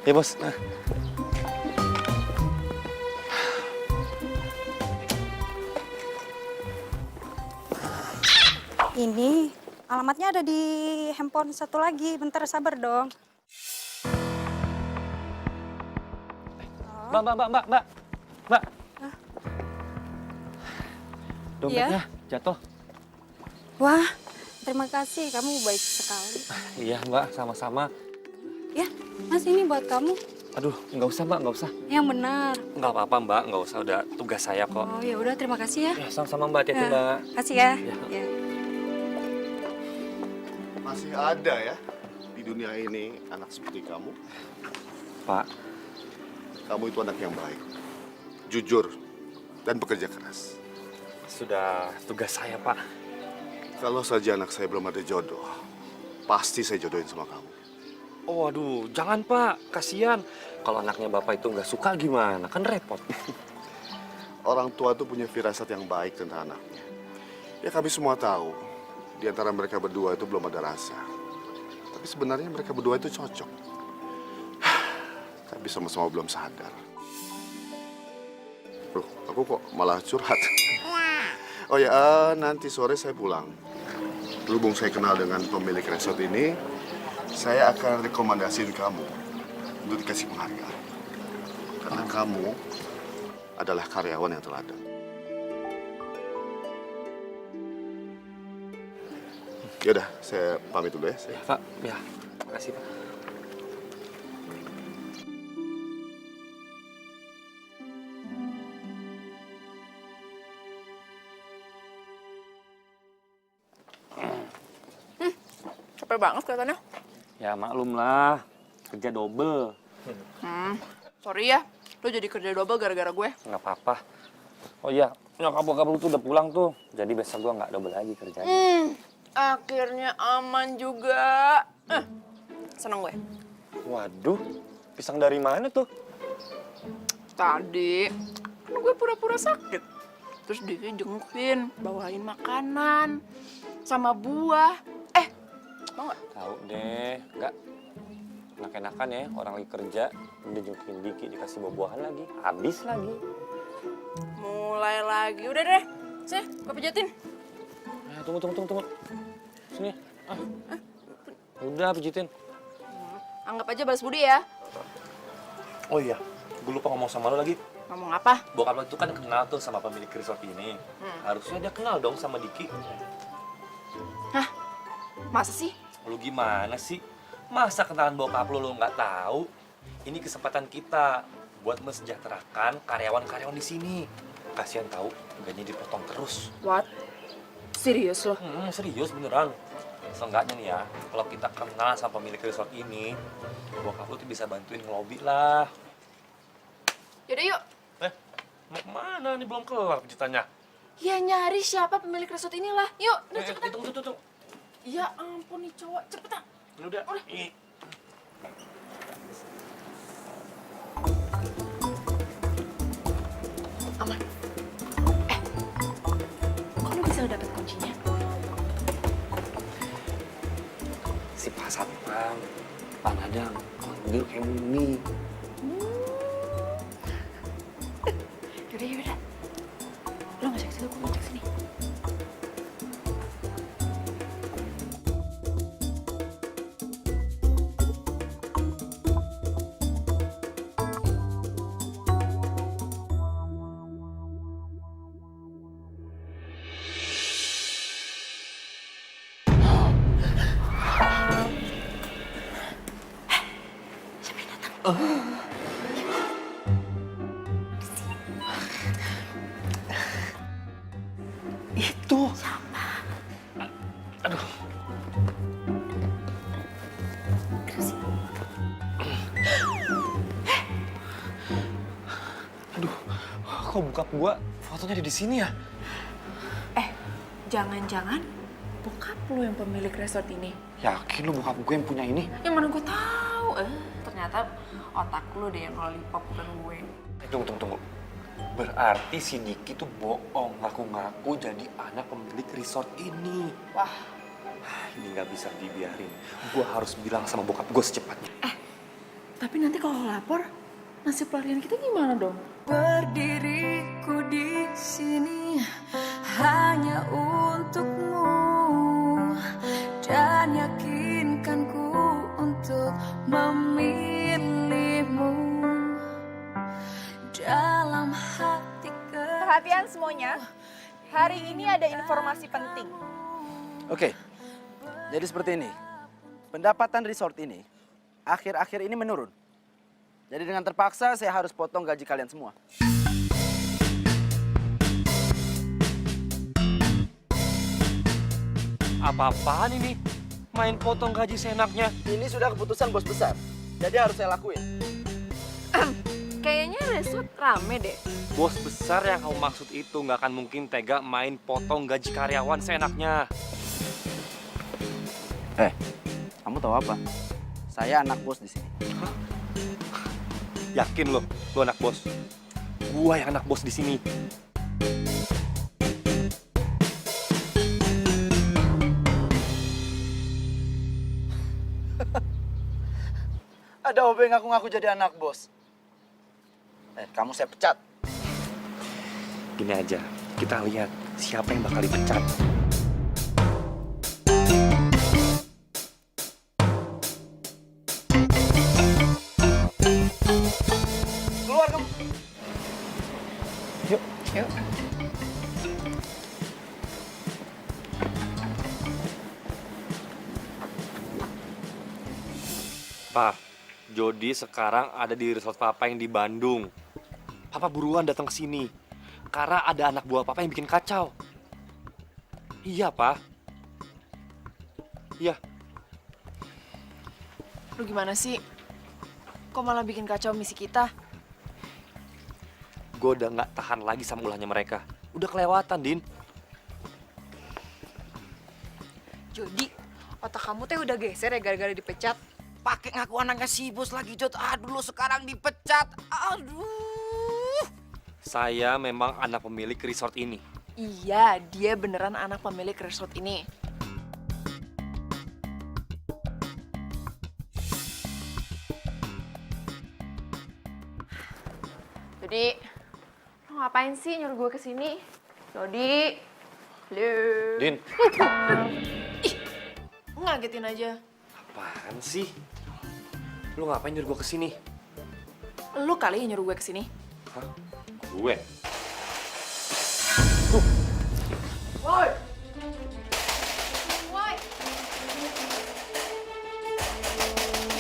Ya, Bos. Ini alamatnya ada di handphone satu lagi. Bentar, sabar dong. Mbak. Dompetnya jatuh. Wah, terima kasih. Kamu baik sekali. Iya, Mbak, sama-sama. Ya, Mas, ini buat kamu. Aduh, nggak usah, Mbak, nggak usah. Yang benar. Nggak apa-apa, Mbak, nggak usah. Udah tugas saya kok. Oh, ya udah, terima kasih ya. Ya, sama-sama, Mbak. Hati-hati, Mbak. Kasih ya. Ya. Ya. Masih ada ya di dunia ini anak seperti kamu. Pak. Kamu itu anak yang baik, jujur, dan bekerja keras. Sudah tugas saya, Pak. Kalau saja anak saya belum ada jodoh, pasti saya jodohin sama kamu. Oh, aduh, jangan, Pak. Kasihan. Kalau anaknya Bapak itu nggak suka gimana? Kan repot. Orang tua tuh punya firasat yang baik tentang anaknya. Ya kami semua tahu, di antara mereka berdua itu belum ada rasa. Tapi sebenarnya mereka berdua itu cocok. Tapi sama-sama belum sadar. Loh, aku kok malah curhat. Oh ya, nanti sore saya pulang. Berhubung saya kenal dengan pemilik resort ini, saya akan rekomendasiin kamu untuk dikasih penghargaan. Karena kamu adalah karyawan yang teladan. Yaudah, saya pamit dulu ya. Ya, Pak. Ya, makasih, Pak. Capek banget kelihatannya. Ya, maklum lah. Kerja double. Sorry ya, lo jadi kerja double gara-gara gue. Nggak apa-apa. Oh iya, nyokap bokap lu tuh udah pulang tuh. Jadi besok gua nggak double lagi kerjanya. Akhirnya aman juga. Seneng gue. Waduh, pisang dari mana tuh? Tadi, kan gue pura-pura sakit. Terus dia jengukin, bawain makanan, sama buah. Mau nggak? Tahu deh, nggak. Enak-enakan ya, orang lagi kerja, dia jengukin Diki, dikasih buah-buahan lagi. Habis lagi. Mulai lagi. Udah deh, sini, gue pijetin. Tunggu. Sini. Udah, pijitin. Anggap aja balas budi ya. Oh iya, gue lupa ngomong sama lo lagi. Ngomong apa? Bokap lo itu kan kenal tuh sama pemilik resort ini. Harusnya dia kenal dong sama Diki. Hah? Masa sih? Lu gimana sih? Masa kenalan bokap lo nggak tahu? Ini kesempatan kita buat mensejahterakan karyawan-karyawan di sini. Kasihan tahu, gajinya dipotong terus. What? Serius lo? Serius beneran. Seenggaknya nih ya, kalau kita kenal sama pemilik resort ini, bokap lo tuh bisa bantuin ngelobi lah. Yaudah yuk. Mau kemana nih, belum kelar kejutannya? Ya nyari siapa pemilik resort inilah. Yuk, udah cepetan. Tunggu. Ya ampun nih cowok, cepetan. Udah. Aman. Kok lu bisa dapet kuncinya? Si Pak Satpam, Pak Nadang, manggil kayak Mumi. Yaudah. Lo ngecek sini, gue ngecek sini. Itu. Aduh. Aduh, kok bokap gua fotonya ada di sini ya? Jangan-jangan bokap lu yang pemilik resort ini. Yakin lu bokap gue yang punya ini? Yang mana gue tahu. Ternyata otak lu deh yang lollipop bukan gue. Tunggu. Berarti si Diki tuh bohong, ngaku-ngaku jadi anak pemilik resort ini. Wah. Ini nggak bisa dibiarin. Gua harus bilang sama bokap gue secepatnya. Tapi nanti kalau lapor, nasib pelarian kita gimana dong? Berdiriku di sini hanya untukmu dan yakinkanku untuk memilihmu dalam hati. Perhatian semuanya, hari ini ada informasi penting. Oke, jadi seperti ini. Pendapatan resort ini akhir-akhir ini menurun. Jadi dengan terpaksa saya harus potong gaji kalian semua. Apa-apaan ini? Main potong gaji seenaknya. Ini sudah keputusan bos besar, jadi harus saya lakuin. Kayaknya resort rame deh. Bos besar yang kamu maksud itu nggak akan mungkin tega main potong gaji karyawan seenaknya. Kamu tahu apa? Saya anak bos di sini. Yakin lo anak bos? Gua yang anak bos di sini. Ada OB ngaku-ngaku jadi anak bos. Kamu saya pecat. Gini aja, kita lihat siapa yang bakal dipecat. Keluar kamu. Yuk. Pak, Jody sekarang ada di resort Papa yang di Bandung. Papa buruan datang ke sini. Karena ada anak buah Papa yang bikin kacau. Iya, Pak. Iya. Lu gimana sih? Kok malah bikin kacau misi kita? Gue udah nggak tahan lagi sama ulahnya mereka. Udah kelewatan, Din. Jody, otak kamu teh udah geser ya gara-gara dipecat. Pakai ngaku anaknya si bos lagi, Jod. Aduh, lo sekarang dipecat. Aduh. Saya memang anak pemilik resort ini. Iya, dia beneran anak pemilik resort ini. Jody, lo ngapain sih nyuruh gue kesini? Jody, halo. Din. Ih, ngagetin aja. Apaan sih? Lu ngapain nyuruh gue kesini? Lu kali yang nyuruh gue kesini. Hah? Gue. Woi. Woi.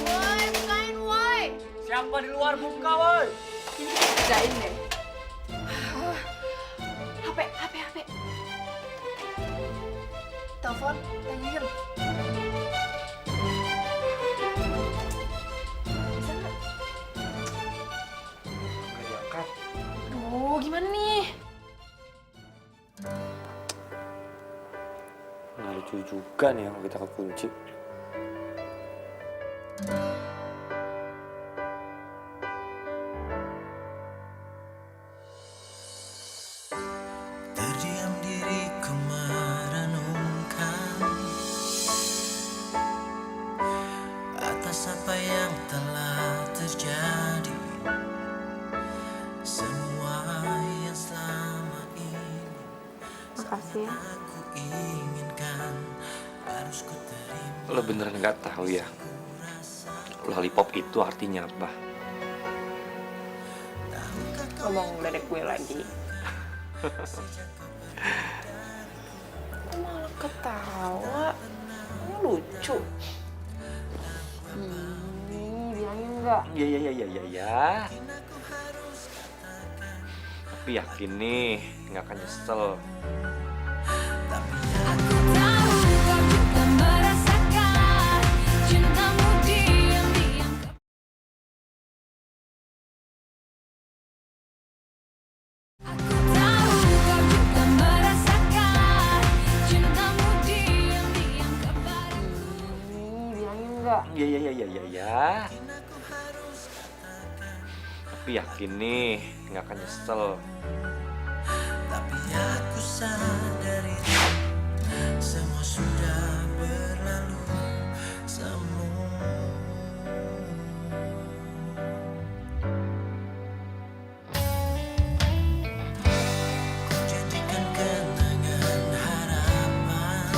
Woi, bukain woi. Siapa di luar buka, woi? Kerjain deh. HP. Telepon, tanyain. Bisa nggak? Nggak diangkat. Aduh, gimana nih? Nggak lucu juga nih kalau kita kekunci. Terdiam diriku merenungkan atas apa yang telah terjadi. Semua yang selama ini Makasih ya. aku inginkan harus ku terima. Lo beneran nggak tahu ya? Lollipop itu artinya apa? Ngomong dari gue lagi. Kok malah ketawa? Ini lucu. Bilangin enggak. Ya. Tapi yakin nih, nggak akan nyesel. Bilangin enggak. Ya. Tapi yakin nih, nggak akan nyesel. Tapi aku sadari semua sudah berlalu semua. Ku jadikan kenangan harapan,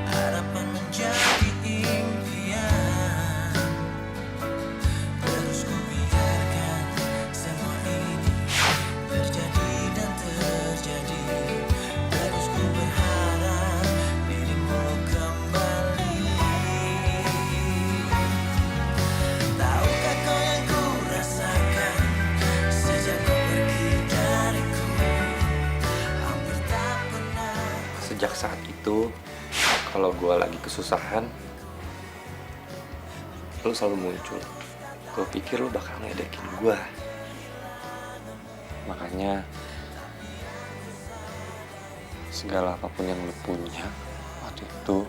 harapan menjadi impian. Terus ku biarkan semua ini terjadi dan terjadi. Terus ku berharap dirimu kembali. Tahukah kau yang ku rasakan sejak kau pergi dariku? Hampir tak pernah. Sejak saat itu, kalau gue lagi kesusahan, lo selalu muncul. Gue pikir lo bakal ngedekin gue. Makanya, segala apapun yang lo punya waktu itu,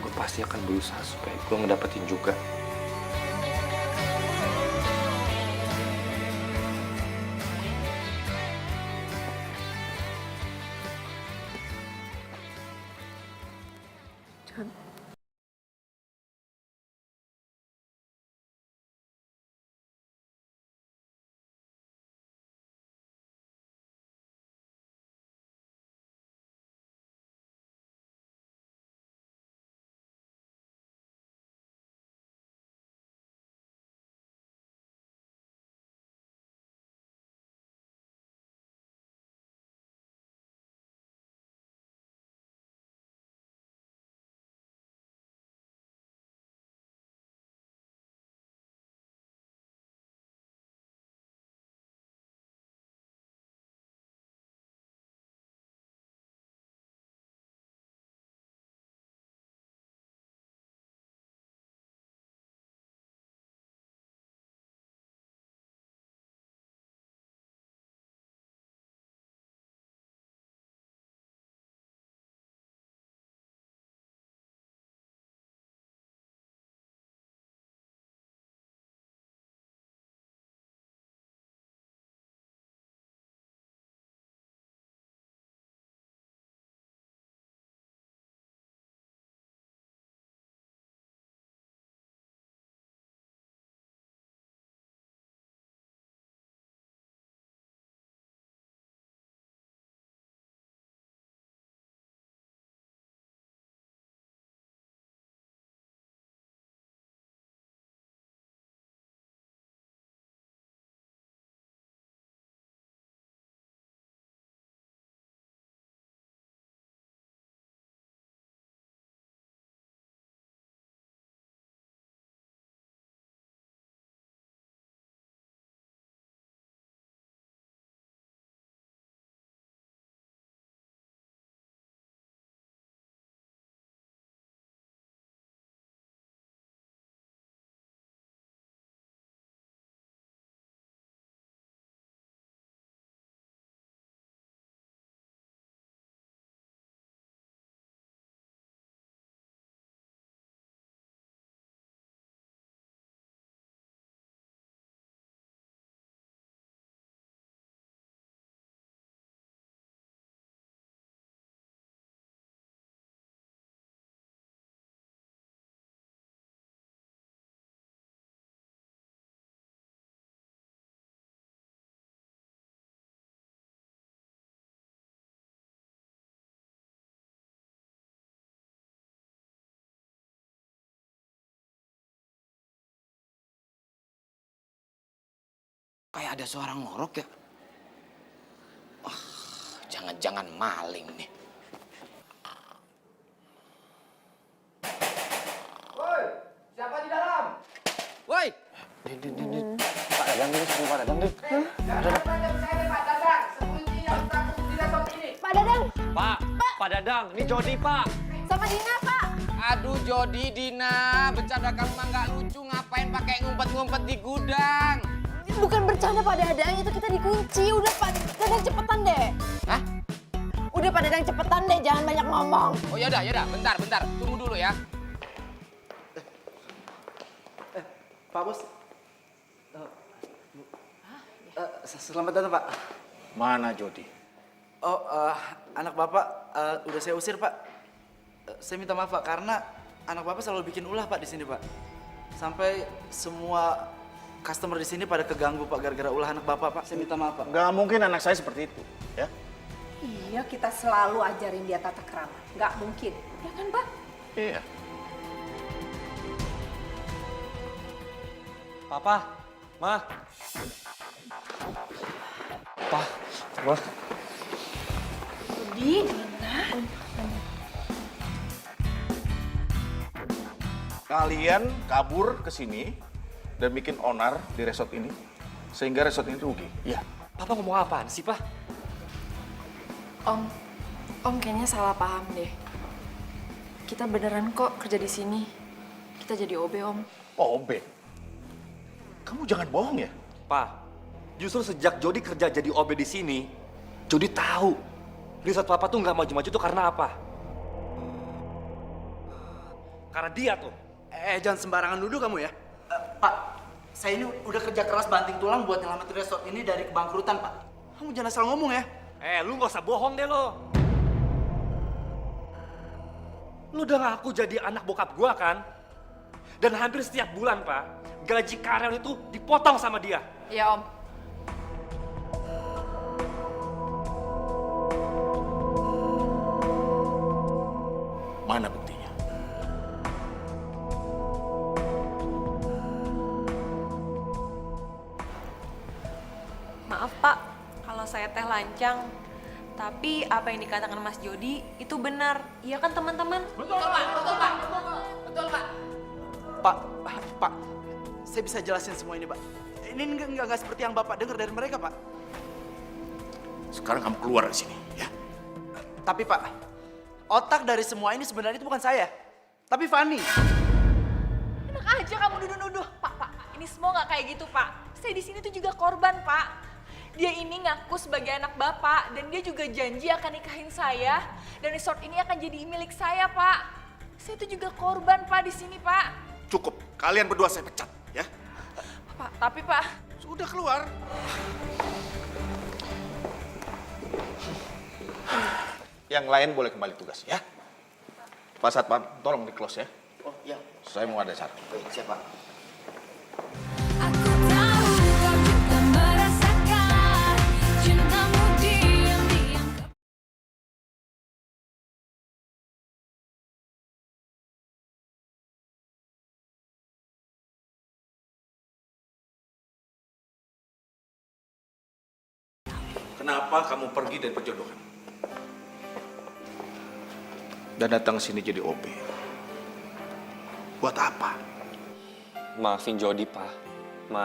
gue pasti akan berusaha supaya gue ngedapetin juga. kayak ada suara ngorok ya. Jangan-jangan maling nih. Woi, siapa di dalam? Woi. Pak Dadang ini semua Pak Dadang deh. Pak Dadang, Pak Dadang, ini Jody Pak. sama Dina, Pak. Aduh Jody, Dina, bercanda kamu mah nggak lucu, ngapain pakai ngumpet-ngumpet di gudang? Bukan bercanda Pak Dadang, itu kita dikunci. Udah Pak Dadang cepetan deh. Hah? Udah Pak Dadang cepetan deh, jangan banyak ngomong. Oh yaudah, bentar, tunggu dulu ya. Pak Bos. Selamat datang, Pak. Mana Jody? Oh, anak Bapak udah saya usir, Pak. Saya minta maaf, Pak, karena anak Bapak selalu bikin ulah, Pak, di sini, Pak. Sampai semua customer di sini pada keganggu, Pak, gara-gara ulah anak Bapak, Pak. Saya minta maaf, Pak. Nggak mungkin anak saya seperti itu, ya. Iya, kita selalu ajarin dia tata krama. Nggak mungkin. Ya kan, Pak? Iya. Papa, Ma. Pa, Ma. Kalian kabur ke sini dan bikin onar di resort ini, sehingga resort ini rugi. Iya. Papa ngomong apaan sih, Pak? Om kayaknya salah paham deh. Kita beneran kok kerja di sini. Kita jadi OB, Om. OB? Kamu jangan bohong ya? Pak, justru sejak Jody kerja jadi OB di sini, Jody tahu resort Papa tuh nggak maju-maju tuh karena apa? Karena dia tuh. Jangan sembarangan nuduh kamu ya. Pak, saya ini udah kerja keras banting tulang buat nyelamatin resort ini dari kebangkrutan, Pak. Kamu jangan asal ngomong ya. Lu nggak usah bohong deh lo. Lu udah ngaku jadi anak bokap gua kan? Dan hampir setiap bulan, Pak, gaji karyawan itu dipotong sama dia. Iya, Om. Mana buktinya? Maaf, Pak. Kalau saya teh lancang. Tapi apa yang dikatakan Mas Jody itu benar. Iya kan, teman-teman? Betul, Pak. Betul, Pak. Pak, saya bisa jelasin semua ini, Pak. Ini nggak seperti yang Bapak dengar dari mereka, Pak. Sekarang kamu keluar dari sini, ya. Tapi, Pak, otak dari semua ini sebenarnya itu bukan saya, tapi Fanny. Enak aja kamu nuduh-nuduh. Pak, ini semua nggak kayak gitu, Pak. Saya di sini tuh juga korban, Pak. Dia ini ngaku sebagai anak Bapak dan dia juga janji akan nikahin saya dan resort ini akan jadi milik saya, Pak. Saya tuh juga korban, Pak, di sini, Pak. Cukup, kalian berdua saya pecat, ya. Pak, tapi Pak. Sudah keluar. Yang lain boleh kembali tugas, ya. Pak Satpam, tolong di close ya. Oh, iya. Saya mau ada syarat. Baik, siap, Pak. Kenapa kamu pergi dari perjodohan? Dan datang ke sini jadi OB. Buat apa? Maafin Jody, Pak. Ma.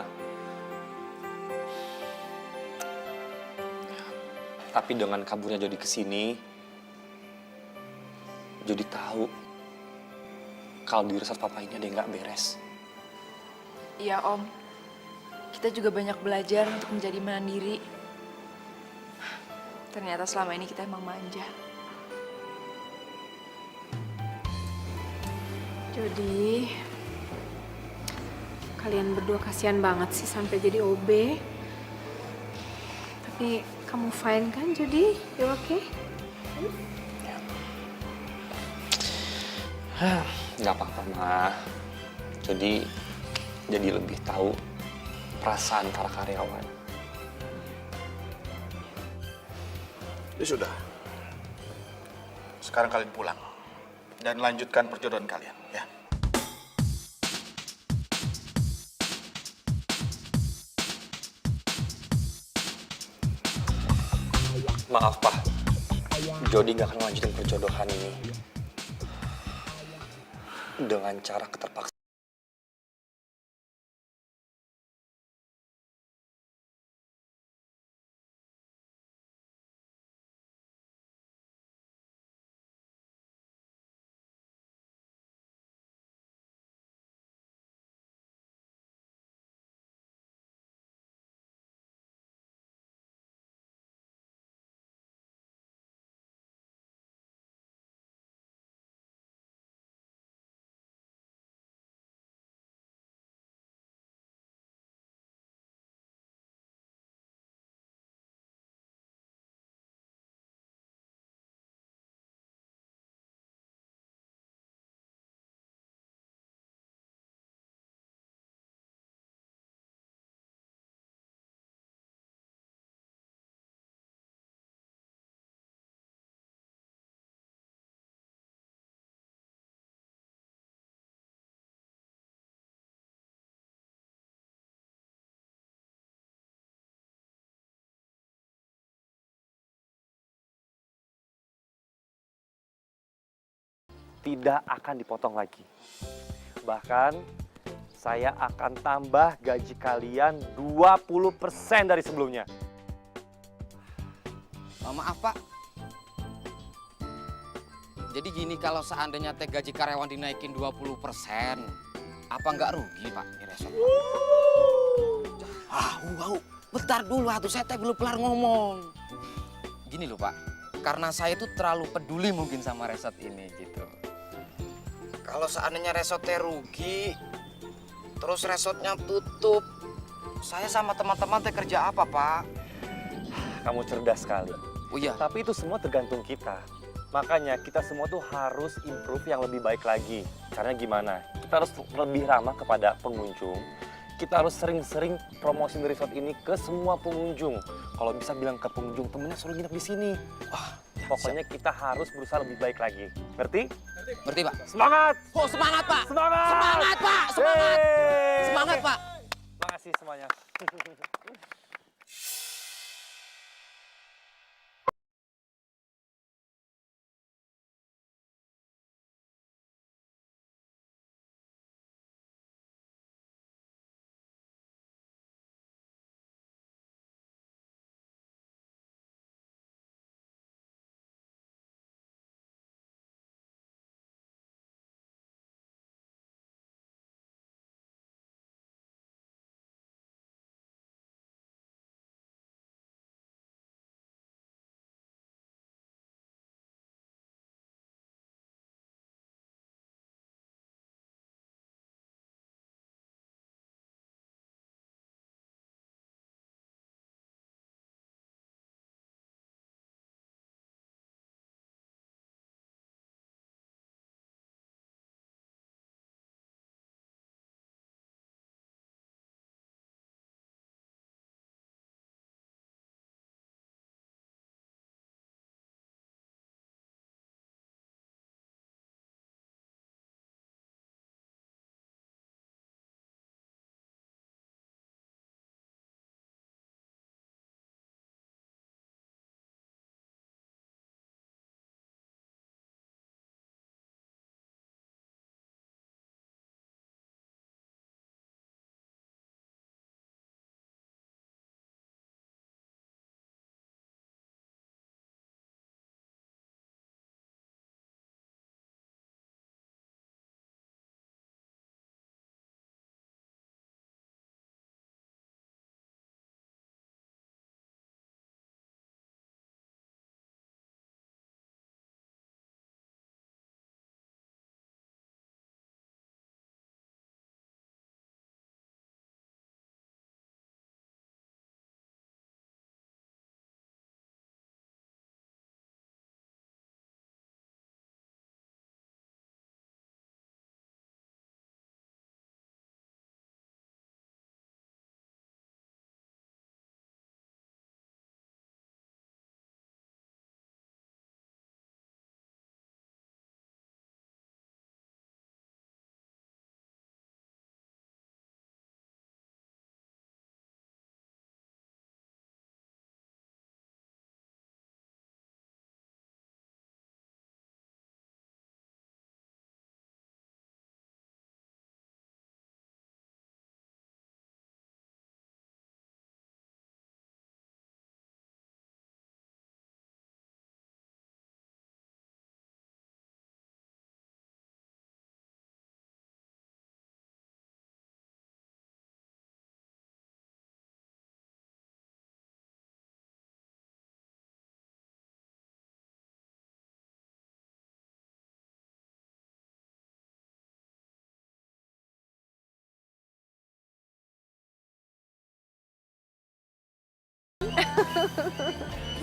Tapi dengan kaburnya Jody ke sini, Jody tahu kalau di resort Papa ini ada yang nggak beres. Iya, Om. Kita juga banyak belajar untuk menjadi mandiri. Ternyata selama ini kita emang manja. Jody, kalian berdua kasihan banget sih sampai jadi OB. Tapi kamu fine kan, Jody? You okay? Nggak apa-apa, Ma. Jadi lebih tahu perasaan para karyawan. Ya sudah. Sekarang kalian pulang. Dan lanjutkan perjodohan kalian, ya. Maaf, Pak. Jody nggak akan lanjutin perjodohan ini dengan cara keterpaksaan. Tidak akan dipotong lagi. Bahkan saya akan tambah gaji kalian 20% dari sebelumnya. Maaf Pak. Jadi gini, kalau seandainya teh gaji karyawan dinaikin 20%, apa nggak rugi Pak di resort? Wow, bentar dulu atuh, saya teh belum kelar ngomong. Gini loh Pak, karena saya itu terlalu peduli mungkin sama resort ini gitu. Kalau seandainya resortnya rugi, terus resortnya tutup, saya sama teman-teman teh kerja apa Pak? Kamu cerdas sekali. Oh iya. Tapi itu semua tergantung kita. Makanya kita semua tuh harus improve yang lebih baik lagi. Caranya gimana? Kita harus lebih ramah kepada pengunjung. Kita harus sering-sering promosiin resort ini ke semua pengunjung. Kalau bisa bilang ke pengunjung, temennya suruh nginep di sini. Wah, pokoknya kita harus berusaha lebih baik lagi. Ngerti? Ngerti Pak? Semangat! Oh semangat Pak! Semangat! Semangat Pak! Semangat! Yeay! Semangat Pak! Makasih semuanya.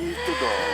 Gitu dong.